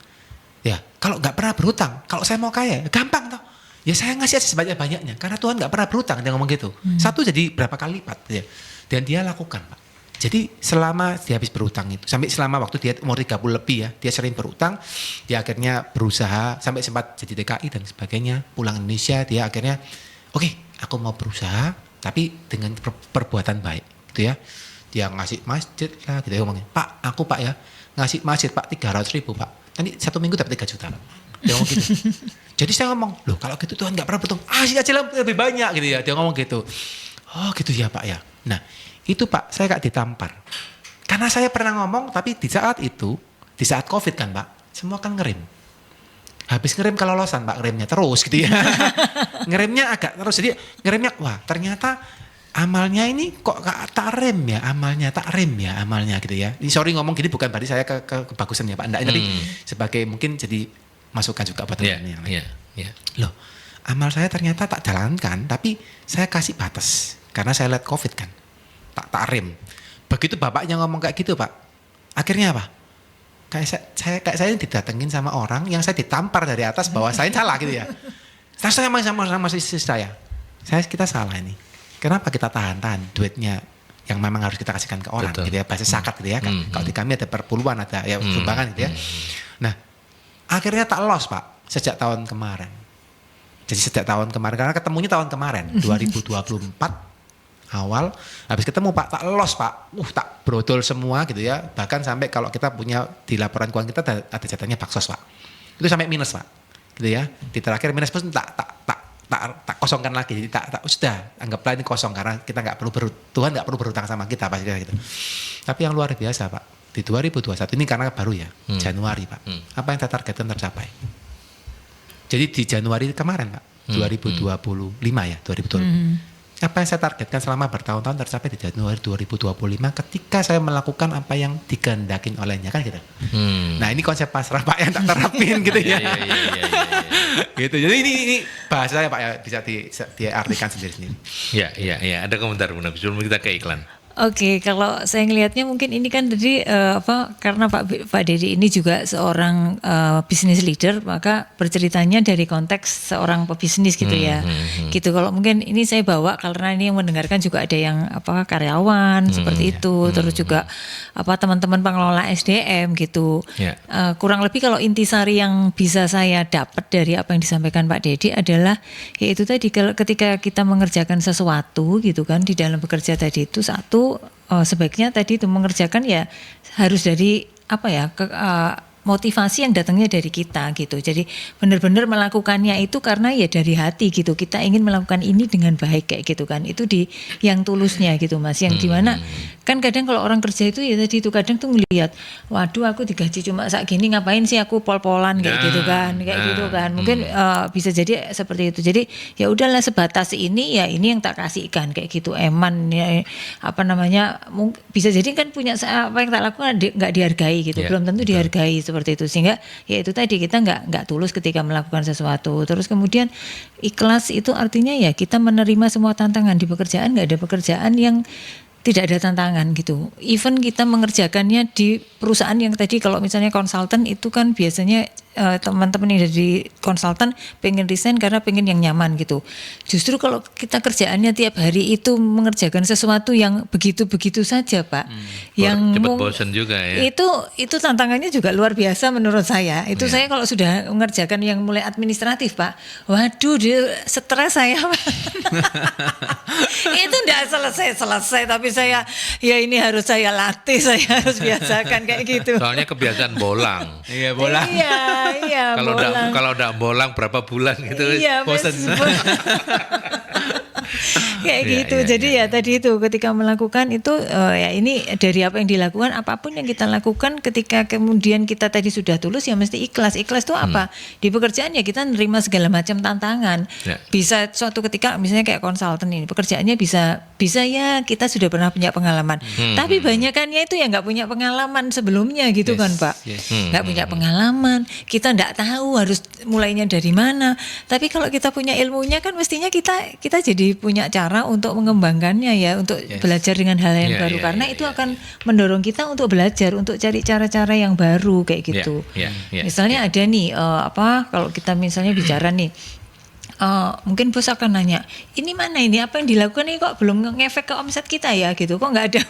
Speaker 2: Ya kalau gak pernah berutang. Kalau saya mau kaya gampang toh. Ya saya ngasih aja sebanyak-banyaknya. Karena Tuhan gak pernah berutang. Dia ngomong gitu. Satu jadi berapa kali lipat. Ya. Dan dia lakukan Pak. Jadi selama dia habis berutang itu. Sampai selama waktu dia umur 30 lebih ya. Dia sering berutang. Dia akhirnya berusaha. Sampai sempat jadi TKI dan sebagainya. Pulang Indonesia. Dia akhirnya. Oke, aku mau berusaha. Tapi dengan perbuatan baik. Gitu ya. Dia ngasih masjid lah. Gitu ya ngomongnya. Pak aku Pak ya. Ngasih masjid Pak 300.000 Pak. Nanti 1 minggu dapat 3 juta Pak. Dia ngomong gitu. Jadi saya ngomong, loh kalau gitu Tuhan gak pernah beruntung, sih aja lebih banyak gitu ya. Dia ngomong gitu. Oh gitu ya Pak ya. Nah itu Pak saya gak ditampar. Karena saya pernah ngomong tapi di saat itu, di saat COVID kan Pak, semua kan ngerem. Habis ngerem kelolosan Pak ngeremnya terus gitu ya. Ngeremnya agak terus. Jadi ngeremnya wah ternyata amalnya ini kok tak rem ya amalnya, tak rem ya amalnya gitu ya. Ini sorry ngomong gini bukan berarti saya kebagusan ya Pak. Enggak, tapi sebagai mungkin jadi masukan juga buat teman-teman yang lain. Loh, amal saya ternyata tak jalankan, tapi saya kasih batas karena saya lihat COVID kan, tak rem. Begitu bapaknya ngomong kayak gitu Pak, akhirnya apa? Kayak saya ini didatengin sama orang yang saya ditampar dari atas bahwa saya salah gitu ya. Terus saya sama istri saya kita salah ini. Kenapa kita tahan duitnya yang memang harus kita kasihkan ke orang. Betul. Gitu ya, bahasa zakat gitu ya. Kalau di kami ada perpuluhan, ada ya sumbangan gitu ya. Nah, akhirnya tak loss Pak sejak tahun kemarin. Jadi sejak tahun kemarin karena ketemunya tahun kemarin 2024 awal habis ketemu Pak tak loss Pak. Tak brodol semua gitu ya. Bahkan sampai kalau kita punya di laporan keuangan kita ada jatahnya baksos Pak. Itu sampai minus Pak. Gitu ya. Di terakhir minus pun tak kosongkan lagi. Jadi sudah anggaplah ini kosong karena kita nggak perlu Tuhan nggak perlu berutang sama kita pasti gitu. Tapi yang luar biasa Pak. Di 2021 ini karena baru ya, Januari Pak. Apa yang saya targetkan tercapai? Jadi di Januari kemarin Pak, 2025 ya, 2020. Apa yang saya targetkan selama bertahun-tahun tercapai di Januari 2025 ketika saya melakukan apa yang dikehendakin olehnya kan gitu. Nah ini konsep pasrah Pak yang tak terapin gitu ya. Gitu. Jadi ini bahasa ya Pak ya bisa diartikan sendiri-sendiri.
Speaker 1: Ya. Ada komentar Bu Nabi sebelum kita ke iklan.
Speaker 3: Oke, kalau saya ngelihatnya mungkin ini kan tadi karena Pak Dedi ini juga seorang business leader, maka berceritanya dari konteks seorang pebisnis gitu ya. Gitu. Kalau mungkin ini saya bawa karena ini yang mendengarkan juga ada yang karyawan seperti itu, terus juga teman-teman pengelola SDM gitu. Kurang lebih kalau intisari yang bisa saya dapat dari apa yang disampaikan Pak Dedi adalah yaitu tadi ketika kita mengerjakan sesuatu gitu kan di dalam bekerja tadi itu satu sebaiknya tadi itu mengerjakan ya harus dari motivasi yang datangnya dari kita gitu. Jadi benar-benar melakukannya itu karena ya dari hati gitu. Kita ingin melakukan ini dengan baik kayak gitu kan. Itu di yang tulusnya gitu Mas. Yang dimana kan kadang kalau orang kerja itu ya tadi itu kadang tuh ngelihat, waduh aku digaji cuma sak gini ngapain sih aku pol-polan kayak gitu kan. Kayak gitu kan. Mungkin bisa jadi seperti itu. Jadi ya udahlah sebatas ini ya ini yang tak kasihkan kayak gitu. Eman ya, bisa jadi kan punya apa yang tak lakukan nggak dihargai gitu. Belum tentu dihargai seperti itu sehingga ya itu tadi kita nggak tulus ketika melakukan sesuatu. Terus kemudian ikhlas itu artinya ya kita menerima semua tantangan di pekerjaan. Nggak ada pekerjaan yang tidak ada tantangan gitu. Even kita mengerjakannya di perusahaan yang tadi kalau misalnya konsultan itu kan biasanya teman-teman yang dari konsultan pengen resign karena pengen yang nyaman gitu. Justru kalau kita kerjaannya tiap hari itu mengerjakan sesuatu yang begitu-begitu saja Pak. Yang
Speaker 1: cepat bosan juga ya.
Speaker 3: Itu tantangannya juga luar biasa menurut saya. Itu saya kalau sudah mengerjakan yang mulai administratif Pak. Waduh, stres saya Pak. Itu enggak selesai tapi saya ya ini harus saya latih, saya harus biasakan kayak gitu.
Speaker 1: Soalnya kebiasaan bolang.
Speaker 2: Iya, bolang.
Speaker 3: Iya,
Speaker 1: kalau udah bolang berapa bulan gitu
Speaker 3: iya,
Speaker 1: bosan.
Speaker 3: kayak
Speaker 1: Iya,
Speaker 3: gitu.
Speaker 1: iya,
Speaker 3: Jadi
Speaker 1: iya.
Speaker 3: ya tadi itu ketika melakukan itu ya ini dari apa yang dilakukan, apapun yang kita lakukan ketika kemudian kita tadi sudah tulus ya mesti ikhlas. Ikhlas itu apa? Di pekerjaan ya kita nerima segala macam tantangan.
Speaker 1: Ya.
Speaker 3: Bisa suatu ketika misalnya kayak konsultan ini pekerjaannya bisa ya kita sudah pernah punya pengalaman. Tapi banyakannya itu ya nggak punya pengalaman sebelumnya gitu kan Pak. Nggak punya pengalaman, kita nggak tahu harus mulainya dari mana. Tapi kalau kita punya ilmunya kan mestinya kita jadi punya cara untuk mengembangkannya ya, untuk belajar dengan hal yang
Speaker 1: Iya,
Speaker 3: baru
Speaker 1: iya,
Speaker 3: karena
Speaker 1: iya,
Speaker 3: itu
Speaker 1: iya.
Speaker 3: akan mendorong kita untuk belajar, untuk cari cara-cara yang baru kayak gitu.
Speaker 1: Iya, iya,
Speaker 3: Misalnya ada nih kalau kita misalnya bicara nih mungkin bos akan nanya, ini mana ini apa yang dilakukan ini kok belum ngefek ke omset kita ya gitu, kok nggak ada,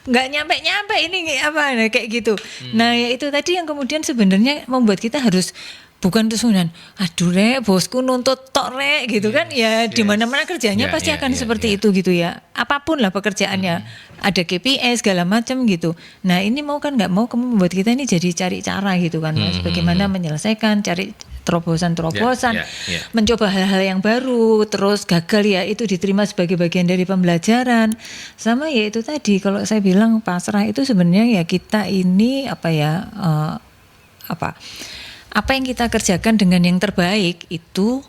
Speaker 3: nggak nyampe ini apa kayak gitu. Nah ya itu tadi yang kemudian sebenarnya membuat kita harus bukan terus kemudian, aduh rek bosku nuntut tok rek gitu kan ya, di mana-mana kerjanya
Speaker 1: Ya,
Speaker 3: pasti
Speaker 1: ya,
Speaker 3: akan
Speaker 1: ya,
Speaker 3: seperti
Speaker 1: ya.
Speaker 3: itu gitu ya, apapun lah pekerjaannya ada KPI segala macam gitu. Nah ini mau kan nggak mau kamu membuat kita ini jadi cari cara gitu kan Mas, bagaimana menyelesaikan, cari terobosan-terobosan,
Speaker 1: Ya.
Speaker 3: mencoba hal-hal yang baru, terus gagal ya itu diterima sebagai bagian dari pembelajaran. Sama ya itu tadi kalau saya bilang pasrah itu sebenarnya ya kita ini apa yang kita kerjakan dengan yang terbaik itu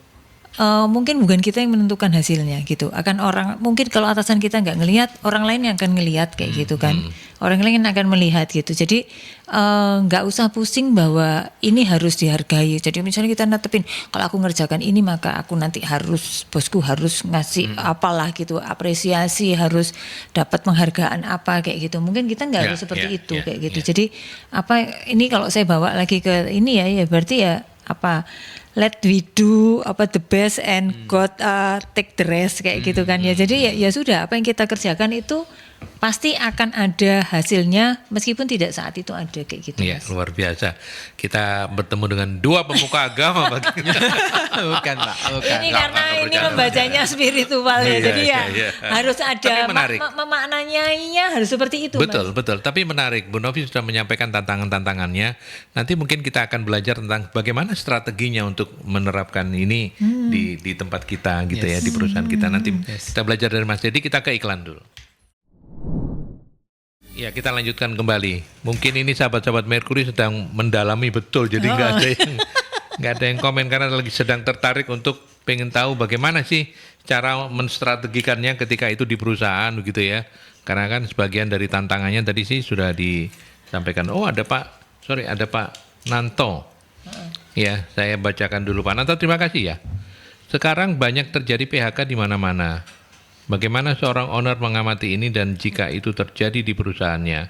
Speaker 3: mungkin bukan kita yang menentukan hasilnya gitu. Akan orang, mungkin kalau atasan kita nggak ngelihat, orang lain yang akan ngelihat kayak gitu kan. Orang lain akan melihat gitu. Jadi nggak usah pusing bahwa ini harus dihargai. Jadi misalnya kita natepin, kalau aku ngerjakan ini maka aku nanti harus, bosku harus ngasih apalah gitu, apresiasi, harus dapat penghargaan apa kayak gitu. Mungkin kita nggak
Speaker 1: Ya,
Speaker 3: harus seperti
Speaker 1: ya,
Speaker 3: itu
Speaker 1: ya,
Speaker 3: kayak gitu.
Speaker 1: ya.
Speaker 3: Jadi apa ini kalau saya bawa lagi ke ini ya berarti ya apa, let we do the best and God take the rest kayak gitu kan ya. Jadi ya sudah, apa yang kita kerjakan itu pasti akan ada hasilnya meskipun tidak saat itu ada kayak gitu.
Speaker 1: Iya,
Speaker 3: Mas.
Speaker 1: luar biasa. Kita bertemu dengan dua pemuka agama bagi
Speaker 2: Bukan Pak, bukan.
Speaker 3: Ini
Speaker 1: Nggak,
Speaker 3: karena
Speaker 1: nggak
Speaker 3: ini
Speaker 1: bercanda.
Speaker 3: membacanya spiritual ya.
Speaker 1: Iya,
Speaker 3: Jadi ya
Speaker 1: iya.
Speaker 3: harus ada
Speaker 1: Tapi menarik.
Speaker 3: memaknainya harus seperti itu.
Speaker 1: Betul,
Speaker 3: Mas.
Speaker 1: betul. Tapi menarik, Bu Novi sudah menyampaikan tantangan-tantangannya. Nanti mungkin kita akan belajar tentang bagaimana strateginya untuk menerapkan ini di tempat kita gitu ya, di perusahaan kita. Nanti kita belajar dari Mas Dedi, kita ke iklan dulu. Ya, kita lanjutkan kembali. Mungkin ini sahabat-sahabat Mercury sedang mendalami betul, jadi nggak ada yang komen karena lagi sedang tertarik untuk pengen tahu bagaimana sih cara menstrategikannya ketika itu di perusahaan begitu ya. Karena kan sebagian dari tantangannya tadi sih sudah disampaikan. Oh ada Pak Nanto. Ya, saya bacakan dulu Pak Nanto, terima kasih ya. Sekarang banyak terjadi PHK di mana-mana. Bagaimana seorang owner mengamati ini dan jika itu terjadi di perusahaannya?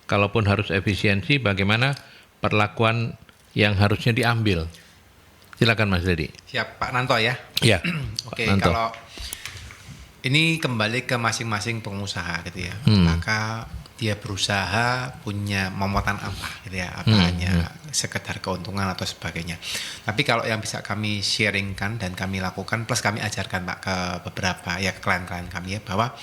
Speaker 1: Kalaupun harus efisiensi, bagaimana perlakuan yang harusnya diambil? Silakan Mas Dedi.
Speaker 2: Siap Pak Nanto ya.
Speaker 1: Ya.
Speaker 2: Oke,
Speaker 1: Nanto.
Speaker 2: kalau ini kembali ke masing-masing pengusaha gitu ya. Maka dia berusaha punya momotan apa gitu ya, apa hanya sekedar keuntungan atau sebagainya. Tapi kalau yang bisa kami sharingkan dan kami lakukan plus kami ajarkan Pak ke beberapa ya klien-klien kami ya, bahwa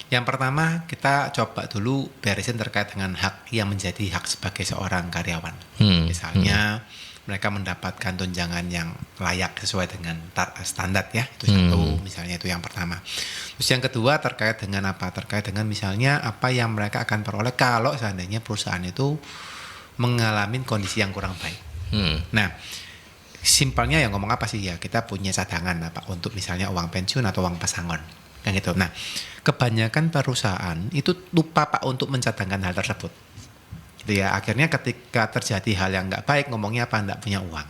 Speaker 2: yang pertama kita coba dulu beresin terkait dengan hak yang menjadi hak sebagai seorang karyawan. Misalnya mereka mendapatkan tunjangan yang layak sesuai dengan standar ya, itu satu, misalnya itu yang pertama. Terus yang kedua terkait dengan apa? Terkait dengan misalnya apa yang mereka akan peroleh kalau seandainya perusahaan itu mengalami kondisi yang kurang baik. Nah, simpelnya yang ngomong apa sih ya, kita punya cadangan apa untuk misalnya uang pensiun atau uang pesangon kan gitu. Nah, kebanyakan perusahaan itu lupa Pak untuk mencadangkan hal tersebut. Gitu ya, akhirnya ketika terjadi hal yang nggak baik ngomongnya apa, nggak punya uang.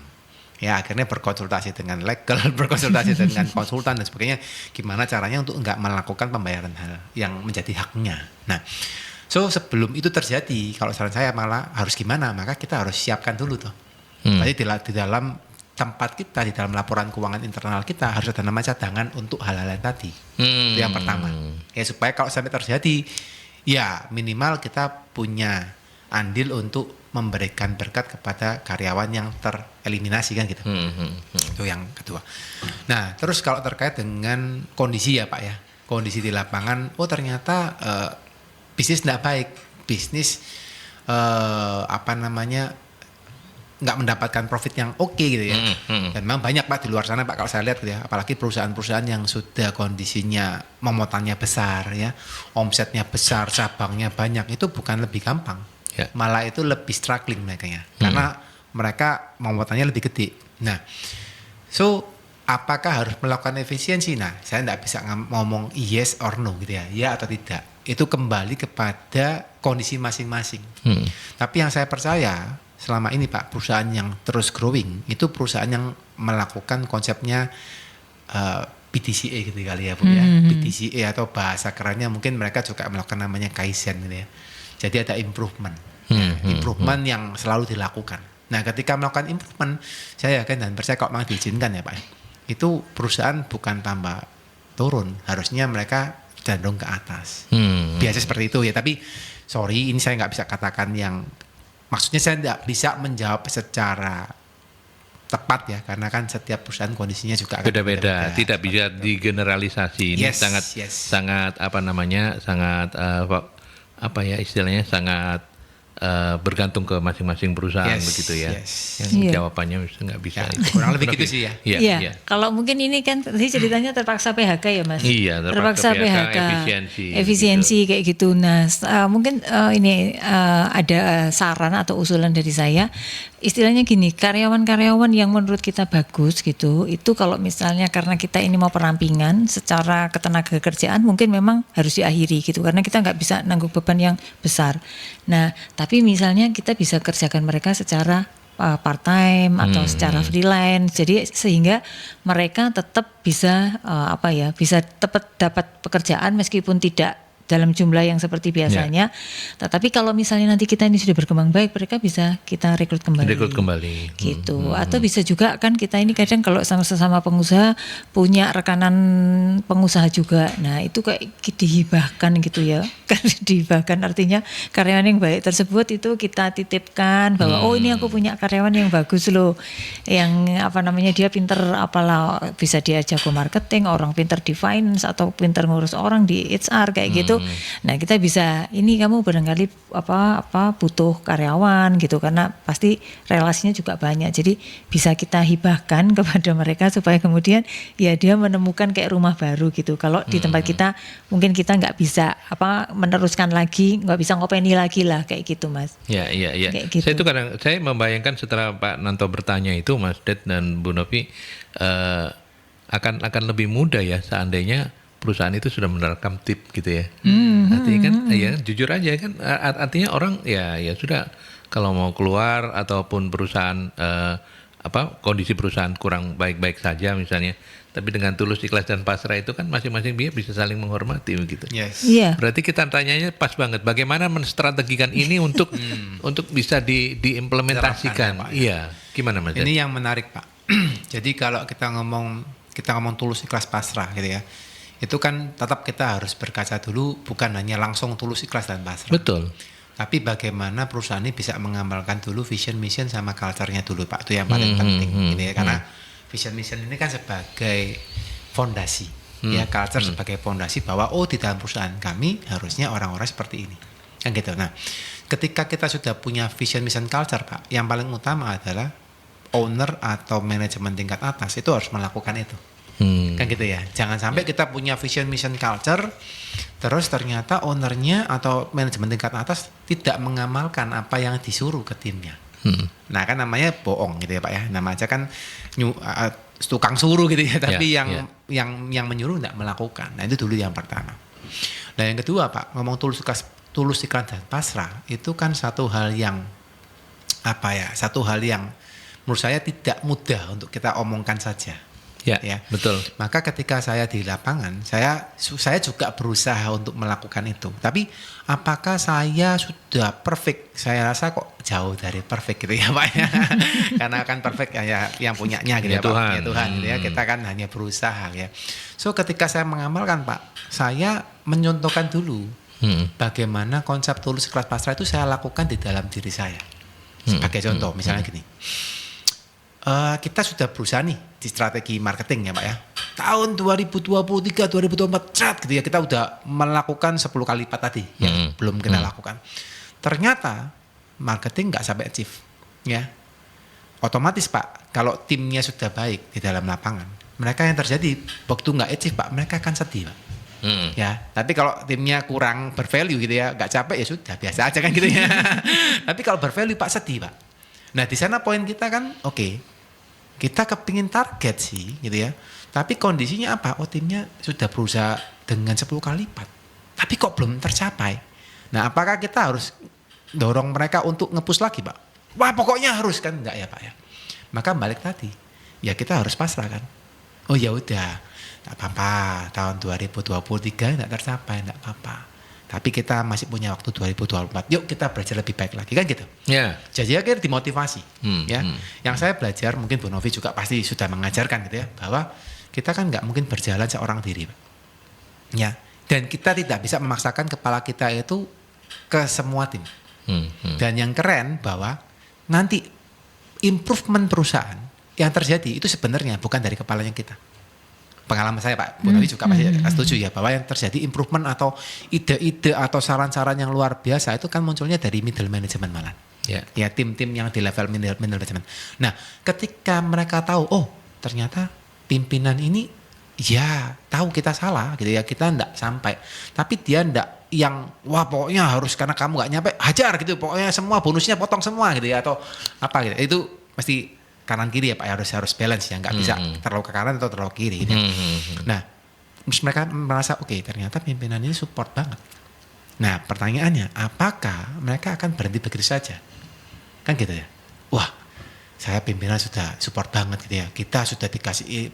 Speaker 2: Ya akhirnya berkonsultasi dengan legal, berkonsultasi dengan konsultan dan sebagainya, gimana caranya untuk nggak melakukan pembayaran hal yang menjadi haknya. Nah, so sebelum itu terjadi, kalau saran saya malah harus gimana, maka kita harus siapkan dulu tuh. Tadi di dalam tempat kita, di dalam laporan keuangan internal kita harus ada nama cadangan untuk hal-hal yang tadi. Itu yang pertama. Ya supaya kalau sampai terjadi, ya minimal kita punya andil untuk memberikan berkat kepada karyawan yang tereliminasi kan gitu. Itu yang kedua. Nah, terus kalau terkait dengan kondisi ya Pak ya, kondisi di lapangan, oh ternyata bisnis tidak baik, bisnis nggak mendapatkan profit yang oke gitu ya. Dan memang banyak Pak di luar sana Pak kalau saya lihat gitu ya, apalagi perusahaan-perusahaan yang sudah kondisinya memuatannya besar ya, omsetnya besar, cabangnya banyak, itu bukan lebih gampang, malah itu lebih struggling mereka ya, karena mereka memuatannya lebih gede. Nah, so apakah harus melakukan efisiensi? Nah, saya nggak bisa ngomong yes or no gitu ya atau tidak. Itu kembali kepada kondisi masing-masing. Tapi yang saya percaya selama ini Pak, perusahaan yang terus growing itu perusahaan yang melakukan konsepnya PDCA gitu kali ya Bu ya. PDCA atau bahasa kerennya mungkin mereka juga melakukan namanya Kaizen gitu ya. Jadi ada improvement. Improvement yang selalu dilakukan. Nah, ketika melakukan improvement, saya yakin dan percaya kalau memang diizinkan ya Pak, itu perusahaan bukan tambah turun, harusnya mereka cenderung ke atas. Biasa seperti itu ya, tapi sorry ini saya nggak bisa katakan yang, maksudnya saya tidak bisa menjawab secara tepat ya, karena kan setiap perusahaan kondisinya juga akan
Speaker 1: beda-beda, tidak bisa digeneralisasi. Ini sangat apa namanya, sangat apa ya istilahnya, sangat bergantung ke masing-masing perusahaan begitu ya. Yang jawabannya nggak bisa.
Speaker 2: Kurang lebih gitu sih ya.
Speaker 3: Iya. Kalau mungkin ini kan tadi ceritanya terpaksa PHK ya Mas.
Speaker 1: Iya, terpaksa PHK,
Speaker 3: efisiensi kayak gitu. Nah, mungkin ini ada saran atau usulan dari saya. Istilahnya gini, karyawan-karyawan yang menurut kita bagus gitu, itu kalau misalnya karena kita ini mau perampingan secara ketenaga kerjaan mungkin memang harus diakhiri gitu, karena kita nggak bisa nanggung beban yang besar. Nah, tapi misalnya kita bisa kerjakan mereka secara part time atau secara freelance, jadi sehingga mereka tetap bisa bisa tetap dapat pekerjaan meskipun tidak dalam jumlah yang seperti biasanya. Tetapi kalau misalnya nanti kita ini sudah berkembang baik, mereka bisa kita rekrut kembali. Gitu. Atau bisa juga kan kita ini kadang kalau sama-sama pengusaha punya rekanan pengusaha juga. Nah, itu kayak dihibahkan gitu ya. Kan dihibahkan artinya karyawan yang baik tersebut itu kita titipkan bahwa oh ini aku punya karyawan yang bagus loh. Yang dia pinter bisa dia jago marketing, orang pinter di finance atau pinter ngurus orang di HR kayak gitu. Nah, kita bisa ini kamu barangkali butuh karyawan gitu, karena pasti relasinya juga banyak. Jadi bisa kita hibahkan kepada mereka supaya kemudian ya dia menemukan kayak rumah baru gitu. Kalau di tempat kita mungkin kita nggak bisa meneruskan lagi, nggak bisa ngopeni lagi lah kayak gitu Mas.
Speaker 1: Iya.
Speaker 3: Kayak gitu.
Speaker 1: Saya membayangkan setelah Pak Nanto bertanya itu Mas Det dan Bu Novi, akan lebih mudah ya seandainya perusahaan itu sudah menerapkan tip gitu ya. Artinya kan ya jujur aja kan, artinya orang ya sudah kalau mau keluar ataupun perusahaan kondisi perusahaan kurang baik-baik saja misalnya, tapi dengan tulus, ikhlas dan pasrah itu kan masing-masing pihak bisa saling menghormati begitu. Berarti kita tanyanya pas banget, bagaimana menstrategikan ini untuk bisa diimplementasikan. Iya, gimana Mas?
Speaker 2: Ini yang menarik Pak. Jadi kalau kita ngomong tulus, ikhlas, pasrah gitu ya, itu kan tetap kita harus berkaca dulu, bukan hanya langsung tulus, ikhlas dan pasrah.
Speaker 1: Betul.
Speaker 2: Tapi bagaimana perusahaan ini bisa mengamalkan dulu vision, mission sama culture-nya dulu Pak, itu yang paling penting gitu ya. Karena vision, mission ini kan sebagai fondasi ya, culture sebagai fondasi bahwa di dalam perusahaan kami harusnya orang-orang seperti ini kan gitu. Nah, ketika kita sudah punya vision, mission, culture Pak, yang paling utama adalah owner atau manajemen tingkat atas itu harus melakukan itu. Kan gitu ya. Jangan sampai kita punya vision, mission, culture terus ternyata ownernya atau manajemen tingkat atas tidak mengamalkan apa yang disuruh ke timnya. Nah, kan namanya bohong gitu ya Pak ya. Nama aja kan tukang suruh gitu ya, tapi yang menyuruh tidak melakukan. Nah, itu dulu yang pertama. Nah, yang kedua Pak, ngomong tulus, ikhlas dan pasrah itu kan satu hal yang menurut saya tidak mudah untuk kita omongkan saja. Ya,
Speaker 1: betul.
Speaker 2: Maka ketika saya di lapangan, saya juga berusaha untuk melakukan itu. Tapi apakah saya sudah perfect? Saya rasa kok jauh dari perfect gitu ya Pak ya. Karena kan perfect ya yang punyanya gitu ya Pak. Ya Tuhan gitu ya. Kita kan hanya berusaha ya. So ketika saya mengamalkan Pak, saya menyontohkan dulu bagaimana konsep tulus, ikhlas, pasrah itu saya lakukan di dalam diri saya. Sebagai contoh, misalnya gini. Kita sudah berusaha nih di strategi marketing ya Pak ya. Tahun 2023, 2024 gitu ya, kita udah melakukan 10 kali lipat tadi yang belum kita lakukan. Ternyata marketing nggak sampai achieve ya. otomatis Pak, kalau timnya sudah baik di dalam lapangan, mereka yang terjadi waktu nggak achieve Pak, mereka akan sedih Pak. Ya, tapi kalau timnya kurang bervalue gitu ya, nggak capek ya sudah biasa aja kan gitu ya. Tapi kalau bervalue Pak sedih Pak. Nah di sana poin kita kan, oke, kita kepingin target sih gitu ya. Tapi kondisinya apa? Oh timnya sudah berusaha dengan 10 kali lipat, tapi kok belum tercapai. Nah apakah kita harus dorong mereka untuk nge-push lagi Pak? Wah pokoknya harus kan, enggak ya Pak ya. Maka balik tadi, ya kita harus pasrah kan. Oh ya udah. Tidak apa-apa, tahun 2023 tidak tercapai, tidak apa-apa. Tapi kita masih punya waktu 2024. Yuk kita belajar lebih baik lagi kan gitu.
Speaker 1: Ya.
Speaker 2: Jadi akhirnya dimotivasi. Ya. Yang saya belajar, mungkin Bu Novi juga pasti sudah mengajarkan gitu ya, bahwa kita kan nggak mungkin berjalan seorang diri, Pak. Ya. Dan kita tidak bisa memaksakan kepala kita itu ke semua tim. Dan yang keren bahwa nanti improvement perusahaan yang terjadi itu sebenarnya bukan dari kepalanya kita. Pengalaman saya Pak, Bu Novi juga pasti setuju ya, bahwa yang terjadi improvement atau ide-ide atau saran-saran yang luar biasa itu kan munculnya dari middle management malah. Ya tim-tim yang di level middle management. Nah ketika mereka tahu, oh ternyata pimpinan ini ya tahu kita salah gitu ya, kita ndak sampai. Tapi dia ndak yang wah pokoknya harus karena kamu nggak nyampe hajar gitu, pokoknya semua bonusnya potong semua gitu ya, atau apa gitu. Itu mesti kanan kiri ya Pak, harus balance ya, nggak bisa terlalu ke kanan atau terlalu kiri gitu. Nah terus mereka merasa oke, ternyata pimpinan ini support banget. Nah pertanyaannya, apakah mereka akan berhenti begitu saja kan gitu ya? Wah saya pimpinan sudah support banget gitu ya, kita sudah dikasih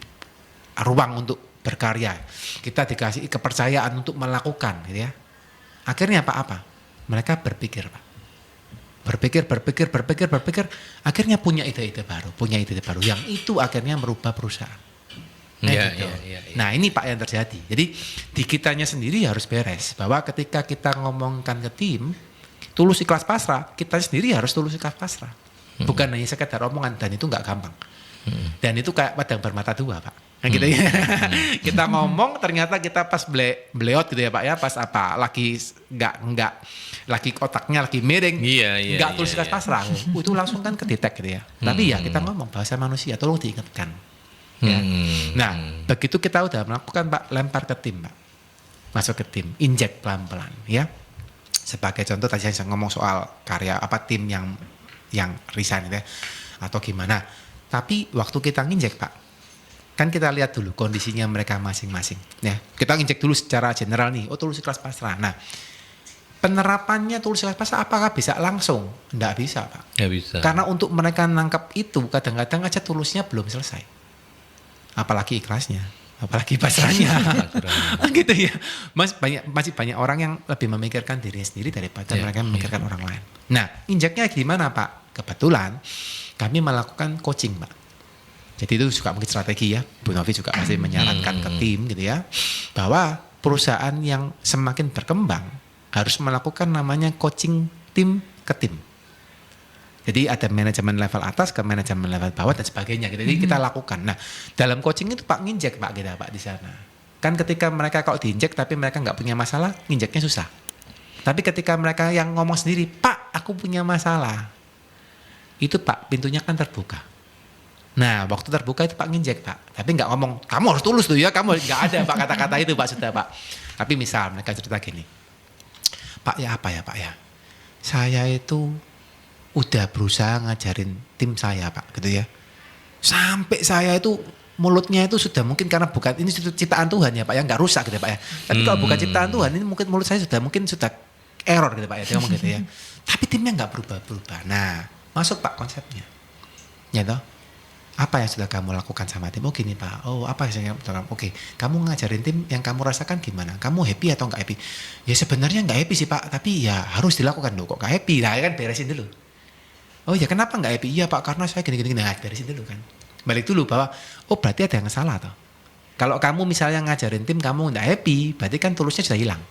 Speaker 2: ruang untuk berkarya, kita dikasih kepercayaan untuk melakukan gitu ya. Akhirnya apa mereka berpikir Pak, berpikir, akhirnya punya ide-ide baru, yang itu akhirnya merubah perusahaan. Gitu. Nah ini Pak yang terjadi. Jadi di kitanya sendiri harus beres, bahwa ketika kita ngomongkan ke tim, tulus ikhlas pasrah, kita sendiri harus tulus ikhlas pasrah. Bukan hanya sekedar omongan, dan itu nggak gampang. Dan itu kayak pedang bermata dua Pak. Nah gitu ya. Kita ngomong ternyata kita pas bleot gitu ya Pak ya, pas apa lagi nggak lagi otaknya lagi miring, nggak tulus ikhlas pasrah, itu langsung kan kedetek gitu ya. Tapi ya kita ngomong bahasa manusia, tolong diingatkan. Ya. Nah begitu kita udah melakukan Pak, lempar ke tim Pak, masuk ke tim, injek pelan-pelan ya. Sebagai contoh tadi saya ngomong soal karya apa tim yang resign gitu ya, atau gimana. Tapi waktu kita nginjek Pak, kan kita lihat dulu kondisinya mereka masing-masing ya. Kita injek dulu secara general nih, oh tulus ikhlas pasrah. Nah penerapannya tulus ikhlas pasrah apakah bisa langsung? Nggak bisa Pak.
Speaker 1: Nggak bisa. Karena
Speaker 2: untuk mereka nangkap itu kadang-kadang aja tulusnya belum selesai, apalagi ikhlasnya, apalagi pasrahnya. Gitu ya. Masih banyak orang yang lebih memikirkan dirinya sendiri daripada mereka memikirkan orang lain. Nah injeknya gimana Pak? Kebetulan kami melakukan coaching Pak. Jadi itu juga mungkin strategi ya, Bu Novi juga masih menyarankan ke tim gitu ya, bahwa perusahaan yang semakin berkembang harus melakukan namanya coaching tim ke tim. Jadi ada manajemen level atas ke manajemen level bawah dan sebagainya gitu. Jadi kita lakukan. Nah dalam coaching itu Pak nginjek Pak kita Pak di sana. Kan ketika mereka kalau diinjek tapi mereka nggak punya masalah, nginjeknya susah. Tapi ketika mereka yang ngomong sendiri, Pak aku punya masalah, itu Pak pintunya kan terbuka. Nah waktu terbuka itu Pak nginjek Pak, tapi nggak ngomong kamu harus tulus tuh ya, kamu nggak ada Pak kata-kata itu Pak, sudah Pak. Tapi misal mereka cerita gini, Pak ya apa ya Pak ya, saya itu udah berusaha ngajarin tim saya Pak gitu ya, sampai saya itu mulutnya itu sudah mungkin karena bukan ini ciptaan Tuhan ya Pak ya, nggak rusak gitu Pak ya. Tapi kalau bukan ciptaan Tuhan ini mungkin mulut saya mungkin sudah error gitu Pak ya, dia ngomong gitu ya. Tapi timnya nggak berubah-berubah. Nah masuk Pak konsepnya, ya toh. Apa yang sudah kamu lakukan sama tim? Oh gini Pak, oh apa yang oke, kamu ngajarin tim yang kamu rasakan gimana? Kamu happy atau nggak happy? Ya sebenarnya nggak happy sih Pak, tapi ya harus dilakukan loh, kok nggak happy? Nah kan beresin dulu. Oh ya kenapa nggak happy? Iya Pak karena saya gini-gini, nah beresin dulu kan. Balik dulu bahwa, oh berarti ada yang salah toh. Kalau kamu misalnya ngajarin tim kamu nggak happy, berarti kan tulusnya sudah hilang.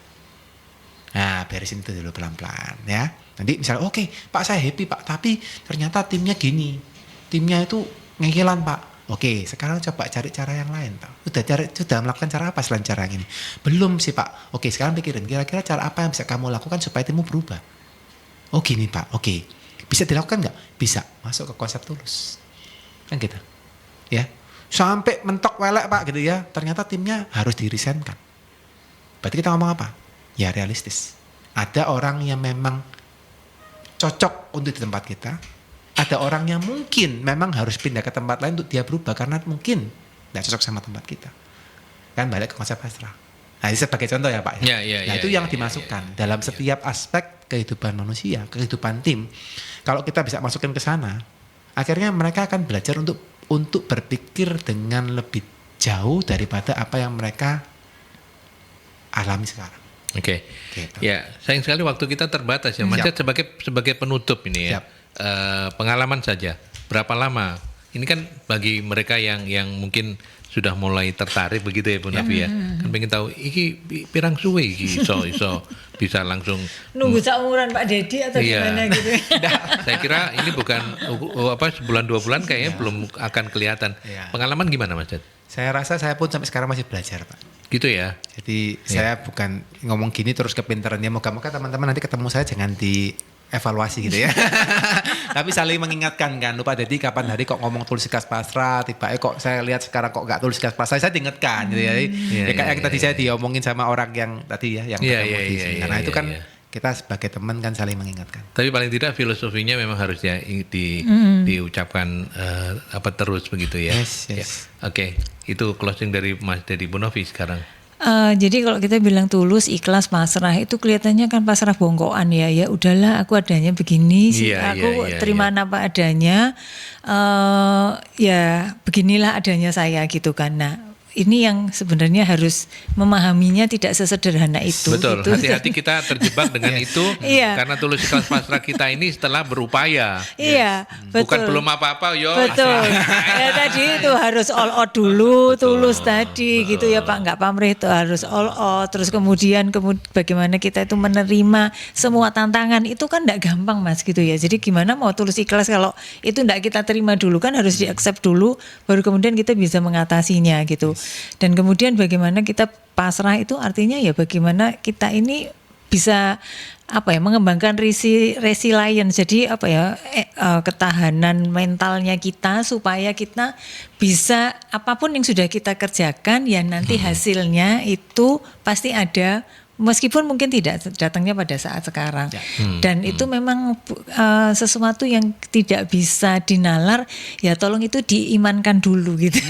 Speaker 2: Nah beresin itu dulu pelan-pelan ya. Nanti misalnya oke, Pak saya happy Pak, tapi ternyata timnya gini, timnya itu ngehilan Pak. Oke, sekarang coba cari cara yang lain Pak. Sudah melakukan cara apa selain cara yang ini? Belum sih Pak. Oke, sekarang pikirin kira-kira cara apa yang bisa kamu lakukan supaya timmu berubah. Oh gini Pak, oke. Bisa dilakukan nggak? Bisa. Masuk ke konsep tulus. kan gitu ya, sampai mentok welek Pak gitu ya, ternyata timnya harus dirisenkan. Berarti kita ngomong apa? Ya realistis. Ada orang yang memang cocok untuk di tempat kita, ada orang yang mungkin memang harus pindah ke tempat lain untuk dia berubah karena mungkin tidak cocok sama tempat kita. Kan balik ke konsep pasrah. Nah ini sebagai contoh ya Pak. Nah itu yang dimasukkan dalam setiap aspek kehidupan manusia, kehidupan tim. Kalau kita bisa masukin ke sana, akhirnya mereka akan belajar untuk berpikir dengan lebih jauh daripada apa yang mereka alami sekarang.
Speaker 1: Oke.
Speaker 2: Gitu.
Speaker 1: Ya, sayang sekali waktu kita terbatas ya. Mas Ded, sebagai penutup ini ya. Pengalaman saja. Berapa lama? Ini kan bagi mereka yang mungkin sudah mulai tertarik begitu ya Bu Nafi ya. Kan pengen tahu iki pirang suwe iki iso bisa langsung
Speaker 3: nunggu seumuran Pak Dedi atau gimana gitu.
Speaker 1: Saya kira ini bukan sebulan 2 bulan kayaknya belum akan kelihatan. Pengalaman gimana Mas Ded?
Speaker 2: Saya rasa saya pun sampai sekarang masih belajar Pak.
Speaker 1: Gitu ya.
Speaker 2: Jadi saya bukan ngomong gini terus kepintarannya. Moga-moga teman-teman nanti ketemu saya jangan dievaluasi gitu ya. Tapi saling mengingatkan kan. Lupa jadi kapan hari kok ngomong tulis ikhlas pasrah, tiba kok saya lihat sekarang kok nggak tulis ikhlas pasrah. Saya diingatkan gitu ya. Kayak tadi saya diomongin sama orang yang tadi ya, yang ketemu di sini. Nah itu kan kita sebagai teman kan saling mengingatkan.
Speaker 1: Tapi paling tidak filosofinya memang harus ya diucapkan terus begitu ya.
Speaker 2: Yes.
Speaker 1: Ya. Oke, itu closing dari Mas Dedi Bu Novi sekarang.
Speaker 3: Jadi kalau kita bilang tulus, ikhlas, pasrah itu kelihatannya kan pasrah bongkoan ya. Ya udahlah, aku adanya begini sih. Aku terima apa adanya. Ya beginilah adanya saya gitu kan. Nah, ini yang sebenarnya harus memahaminya tidak sesederhana itu.
Speaker 1: Betul,
Speaker 3: gitu.
Speaker 1: hati-hati kita terjebak dengan itu karena tulus ikhlas pasrah kita ini setelah berupaya.
Speaker 3: Iya, betul.
Speaker 1: Bukan belum apa-apa, yo.
Speaker 3: Betul. Ya tadi itu harus all out dulu, tulus tadi gitu ya Pak, nggak pamrih itu harus all out. Terus kemudian bagaimana kita itu menerima semua tantangan itu kan nggak gampang Mas gitu ya. Jadi gimana mau tulus ikhlas kalau itu nggak kita terima dulu kan harus di-accept dulu, baru kemudian kita bisa mengatasinya gitu. Dan kemudian bagaimana kita pasrah itu artinya ya bagaimana kita ini bisa mengembangkan resilience, jadi ketahanan mentalnya kita supaya kita bisa apapun yang sudah kita kerjakan ya nanti hasilnya itu pasti ada. Meskipun mungkin tidak datangnya pada saat sekarang, dan itu memang sesuatu yang tidak bisa dinalar, ya tolong itu diimankan dulu gitu.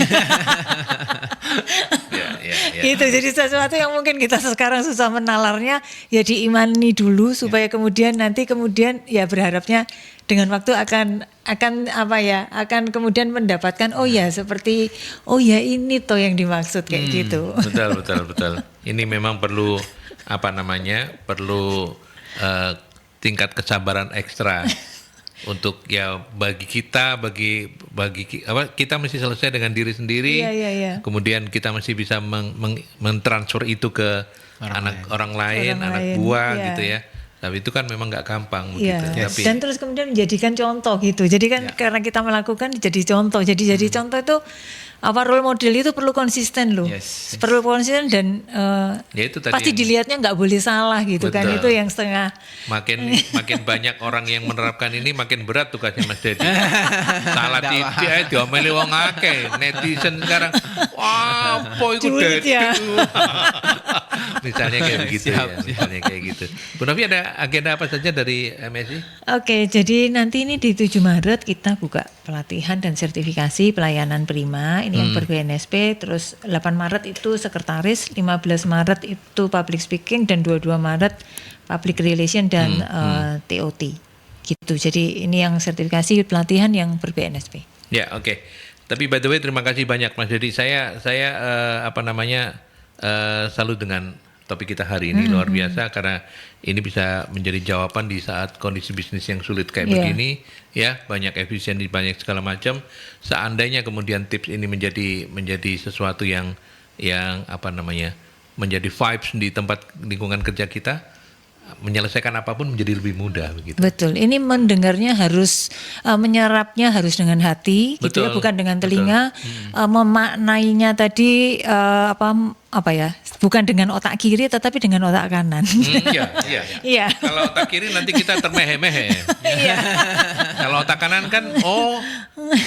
Speaker 3: Gitu, jadi sesuatu yang mungkin kita sekarang susah menalarnya, ya diimani dulu supaya kemudian ya berharapnya dengan waktu akan kemudian mendapatkan seperti ini toh yang dimaksud kayak gitu.
Speaker 1: Betul. Ini memang perlu tingkat kesabaran ekstra untuk ya bagi kita kita mesti selesai dengan diri sendiri. Kemudian kita mesti bisa mentransfer itu ke orang lain, anak buah gitu ya. Tapi itu kan memang nggak gampang begitu. Tapi,
Speaker 3: dan terus kemudian menjadikan contoh gitu. Jadi kan karena kita melakukan jadi contoh. Jadi contoh itu role model itu perlu konsisten loh. Perlu konsisten dan
Speaker 1: itu tadi
Speaker 3: pasti dilihatnya nggak boleh salah gitu. Betul. Kan itu yang setengah.
Speaker 1: Makin banyak orang yang menerapkan ini makin berat tugasnya Mas Dedi. Salah titik diomeli wong akeh. Netizen sekarang apa iku Dedi. Misalnya kayak begitu misalnya kayak gitu. Bu Novi ada agenda apa saja dari MSI?
Speaker 3: Oke, jadi nanti ini di 7 Maret kita buka pelatihan dan sertifikasi pelayanan prima. Ini yang ber-BNSP, terus 8 Maret itu sekretaris, 15 Maret itu public speaking, dan 22 Maret public relation dan TOT. Gitu. Jadi ini yang sertifikasi pelatihan yang ber-BNSP.
Speaker 1: Ya, oke. Tapi by the way terima kasih banyak Mas Dedi. Saya salut dengan topik kita hari ini, luar biasa karena ini bisa menjadi jawaban di saat kondisi bisnis yang sulit kayak begini ya, banyak efisiensi, banyak segala macam. Seandainya kemudian tips ini menjadi sesuatu yang menjadi vibes di tempat lingkungan kerja kita, menyelesaikan apapun menjadi lebih mudah begitu.
Speaker 3: Betul. Ini mendengarnya harus menyerapnya harus dengan hati gitu ya, bukan dengan telinga. Memaknainya tadi apa ya, bukan dengan otak kiri tetapi dengan otak kanan.
Speaker 1: Iya.
Speaker 3: Iya.
Speaker 1: Kalau otak kiri nanti kita termehe-mehe.
Speaker 3: Iya.
Speaker 1: Kalau otak kanan kan,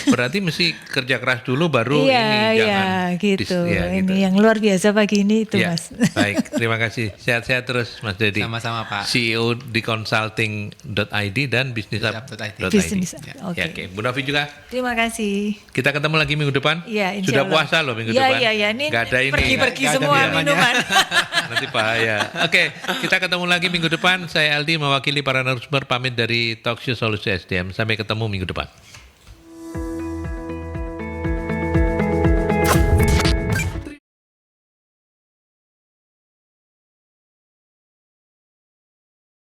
Speaker 1: berarti mesti kerja keras dulu baru
Speaker 3: Iya,
Speaker 1: ini
Speaker 3: iya, gitu.
Speaker 1: ya,
Speaker 3: Ini
Speaker 1: gitu.
Speaker 3: yang luar biasa pagi ini itu,
Speaker 1: Ya,
Speaker 3: Mas.
Speaker 1: baik, terima kasih. Sehat-sehat terus Mas Dedi.
Speaker 2: Sama-sama, Pak.
Speaker 1: CEO di consulting.id dan bisnisap.id.
Speaker 3: Bisnis.
Speaker 1: Ya,
Speaker 3: Oke.
Speaker 1: oke. Bu Novi juga.
Speaker 3: Terima kasih.
Speaker 1: Kita ketemu lagi minggu depan.
Speaker 3: Iya, insya
Speaker 1: Sudah
Speaker 3: Allah.
Speaker 1: puasa loh minggu
Speaker 3: Iya,
Speaker 1: depan.
Speaker 3: iya. Ini
Speaker 1: Nggak ada ini.
Speaker 3: pergi-pergi
Speaker 2: nggak ada
Speaker 3: semua
Speaker 2: minumannya.
Speaker 3: minuman.
Speaker 1: Nanti bahaya. Oke, kita ketemu lagi minggu depan. Saya Aldi mewakili para narasumber pamit dari Talkshow Solusi SDM. Sampai ketemu minggu depan.